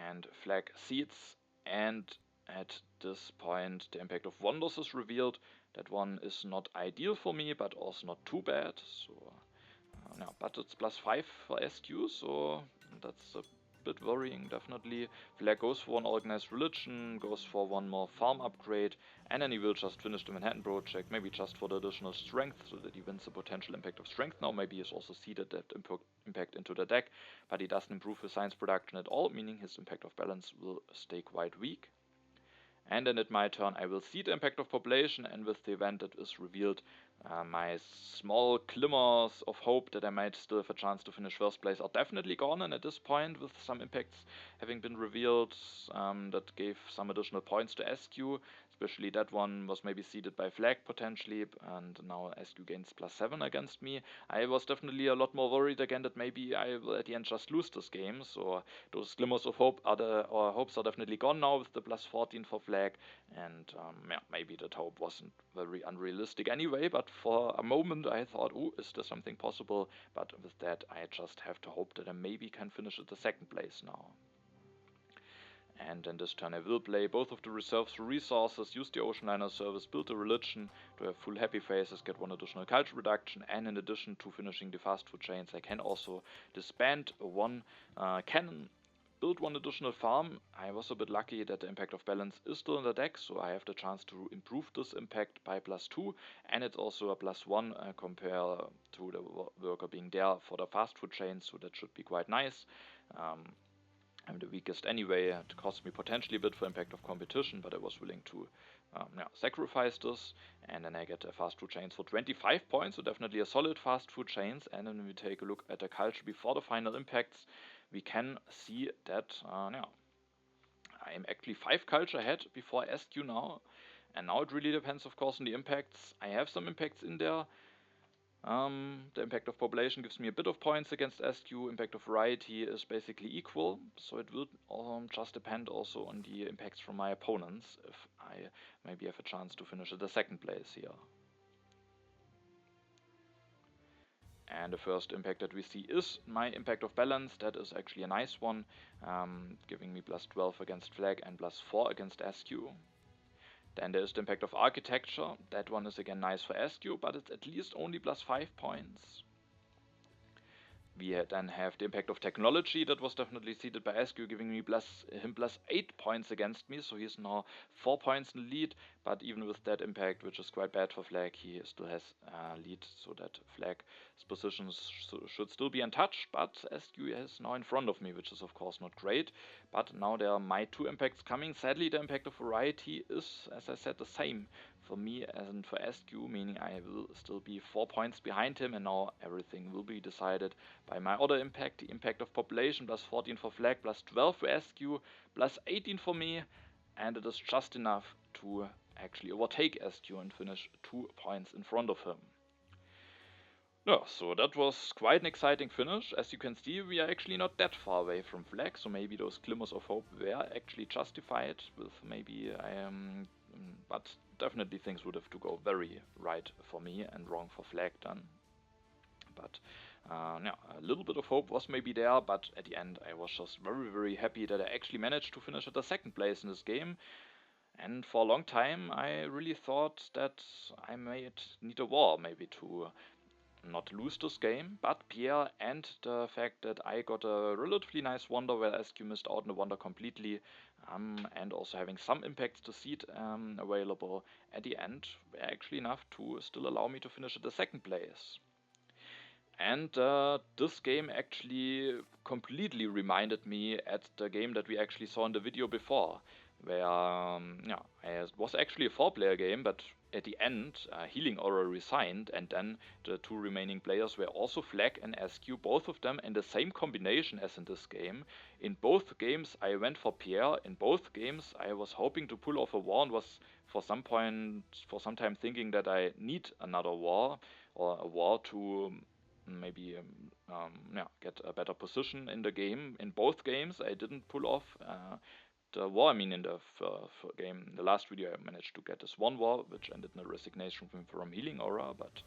And Flackk seeds, and at this point the impact of wonders is revealed. That one is not ideal for me, but also not too bad, so yeah, but it's +5 for SQ, so that's a bit worrying, definitely. Flackk goes for 1 organized religion, goes for 1 more farm upgrade, and then he will just finish the Manhattan project, maybe just for the additional strength, so that he wins the potential impact of strength now. Maybe he's also seeded that impact into the deck, but he doesn't improve his science production at all, meaning his impact of balance will stay quite weak. And then at my turn I will see the impact of population, and with the event that is revealed, my small glimmers of hope that I might still have a chance to finish first place are definitely gone, and at this point, with some impacts having been revealed, that gave some additional points to SQ, especially that one was maybe seeded by Flackk potentially, and now SQ gains +7 against me. I was definitely a lot more worried again that maybe I will at the end just lose this game, so those glimmers of hope or hopes are definitely gone now with the +14 for Flackk, and yeah, maybe that hope wasn't very unrealistic anyway, but for a moment I thought, oh, is there something possible? But with that, I just have to hope that I maybe can finish at the second place now. And in this turn I will play both of the reserves resources, use the Ocean Liner service, build a religion to have full happy faces, get one additional culture reduction, and in addition to finishing the fast food chains, I can also disband one cannon, build one additional farm. I was a bit lucky that the impact of balance is still in the deck, so I have the chance to improve this impact by +2, and it's also a +1 compared to the worker being there for the fast food chain, so that should be quite nice. I'm the weakest anyway. It cost me potentially a bit for impact of competition, but I was willing to sacrifice this. And then I get a fast food chains for 25 points, so definitely a solid fast food chains. And then we take a look at the culture before the final impacts. We can see that I'm actually 5 culture ahead before SQ now. And now it really depends, of course, on the impacts. I have some impacts in there. The impact of population gives me a bit of points against SQ. Impact of variety is basically equal, so it will just depend also on the impacts from my opponents if I maybe have a chance to finish at the second place here. And the first impact that we see is my impact of balance. That is actually a nice one, giving me +12 against Flackk and +4 against SQ. Then there is the impact of architecture. That one is again nice for SQ, but it's at least only +5 points. We then have the impact of technology. That was definitely seeded by SQ, giving me him +8 points against me, so he's now 4 points in lead. But even with that impact, which is quite bad for Flackk, he still has lead, so that Flack's positions should still be untouched. But SQ is now in front of me, which is of course not great. But now there are my 2 impacts coming. Sadly, the impact of variety is, as I said, the same for me and for SQ, meaning I will still be 4 points behind him, and now everything will be decided by my other impact, the impact of population, +14 for Flackk, +12 for SQ, +18 for me, and it is just enough to actually overtake SQ and finish 2 points in front of him. Yeah, so that was quite an exciting finish. As you can see, we are actually not that far away from Flackk, so maybe those glimmers of hope were actually justified with maybe but definitely things would have to go very right for me and wrong for Flackk then. But yeah, a little bit of hope was maybe there, but at the end I was just very, very happy that I actually managed to finish at the second place in this game. And for a long time I really thought that I might need a war maybe to not lose this game, but Pierre and the fact that I got a relatively nice wonder where SQ missed out on the wonder completely, and also having some impacts to seed available at the end were actually enough to still allow me to finish at the second place. And this game actually completely reminded me at the game that we actually saw in the video before, where yeah, it was actually a 4-player game, but at the end, Healing Aura resigned, and then the 2 remaining players were also Flackk and SQ, both of them in the same combination as in this game. In both games, I went for Pierre. In both games, I was hoping to pull off a war and was for some time thinking that I need another war or a war to maybe get a better position in the game. In both games, I didn't pull off the war. I mean, in the game, in the last video, I managed to get this one war, which ended in a resignation from Healing Aura, but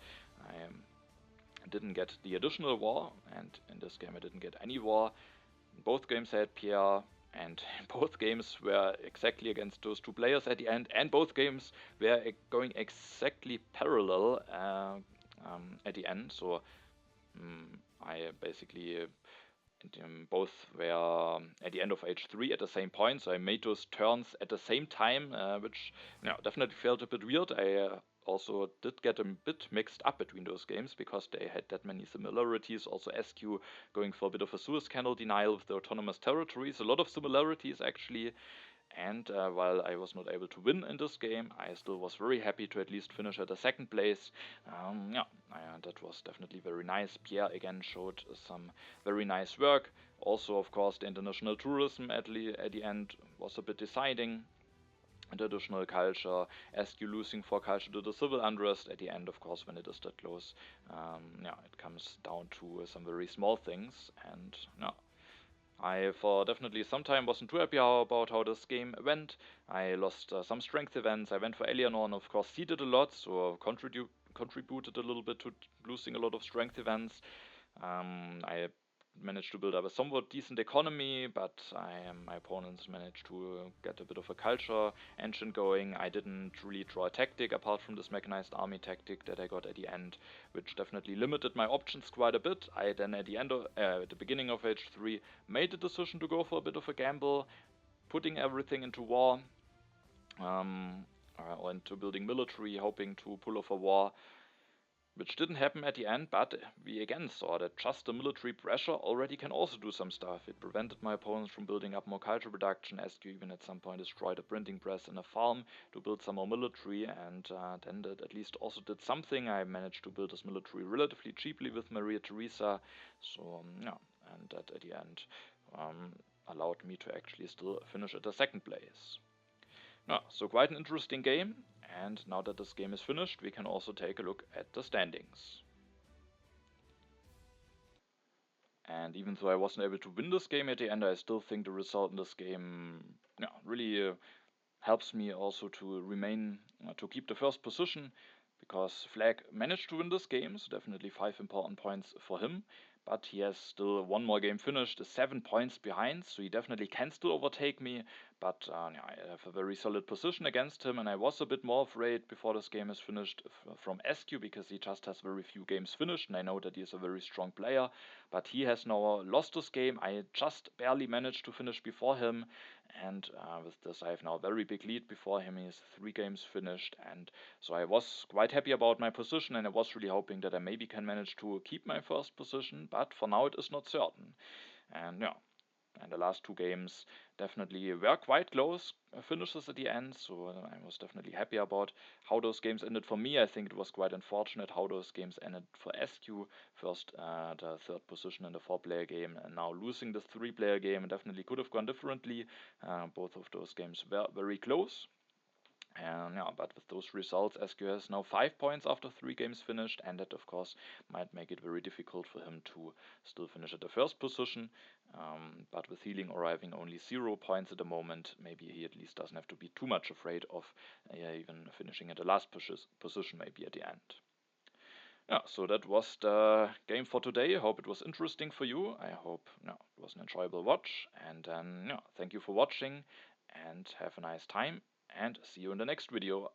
I didn't get the additional war, and in this game I didn't get any war. In both games I had Pierre, and both games were exactly against those 2 players at the end, and both games were going exactly parallel at the end, so I basically both were at the end of H3 at the same point, so I made those turns at the same time, which definitely felt a bit weird. I also did get a bit mixed up between those games because they had that many similarities. Also SQ going for a bit of a Suez Canal denial with the autonomous territories, a lot of similarities actually. And while I was not able to win in this game, I still was very happy to at least finish at the second place. Yeah, that was definitely very nice. Pierre again showed some very nice work. Also, of course, the international tourism at the end was a bit deciding. And additional culture, as you losing for culture to the civil unrest at the end, of course, when it is that close. Yeah, it comes down to some very small things, and yeah, I for definitely some time wasn't too happy about how this game went. I lost some strength events. I went for Eleanor and of course seeded a lot, so contributed a little bit to losing a lot of strength events. I managed to build up a somewhat decent economy, but my opponents managed to get a bit of a culture engine going. I didn't really draw a tactic apart from this mechanized army tactic that I got at the end, which definitely limited my options quite a bit. I then at the beginning of Age 3 made the decision to go for a bit of a gamble, putting everything into war, or into building military, hoping to pull off a war, which didn't happen at the end, but we again saw that just the military pressure already can also do some stuff. It prevented my opponents from building up more culture production, as you even at some point destroyed a printing press and a farm to build some more military, and then that at least also did something. I managed to build this military relatively cheaply with Maria Theresa, so yeah, and that at the end allowed me to actually still finish at the second place. Yeah, so quite an interesting game, and now that this game is finished, we can also take a look at the standings. And even though I wasn't able to win this game at the end, I still think the result in this game, yeah, really helps me also to remain, to keep the first position, because Flackk managed to win this game, so definitely 5 important points for him. But he has still one more game finished, is 7 points behind, so he definitely can still overtake me. But yeah, I have a very solid position against him, and I was a bit more afraid before this game is finished from SQ, because he just has very few games finished, and I know that he is a very strong player. But he has now lost this game. I just barely managed to finish before him, and with this I have now a very big lead before him. He has 3 games finished, and so I was quite happy about my position, and I was really hoping that I maybe can manage to keep my first position, but for now it is not certain. And yeah, and the last 2 games definitely were quite close finishes at the end, so I was definitely happy about how those games ended for me. I think it was quite unfortunate how those games ended for SQ. First the 3rd position in the 4-player game, and now losing the 3-player game. Definitely could have gone differently. Both of those games were very close. And yeah, but with those results, SQ has now 5 points after 3 games finished, and that of course might make it very difficult for him to still finish at the first position. But with healing arriving only 0 points at the moment, maybe he at least doesn't have to be too much afraid of even finishing at the last position maybe at the end. Yeah, so that was the game for today. I hope it was interesting for you. I hope it was an enjoyable watch. And then thank you for watching and have a nice time, and see you in the next video.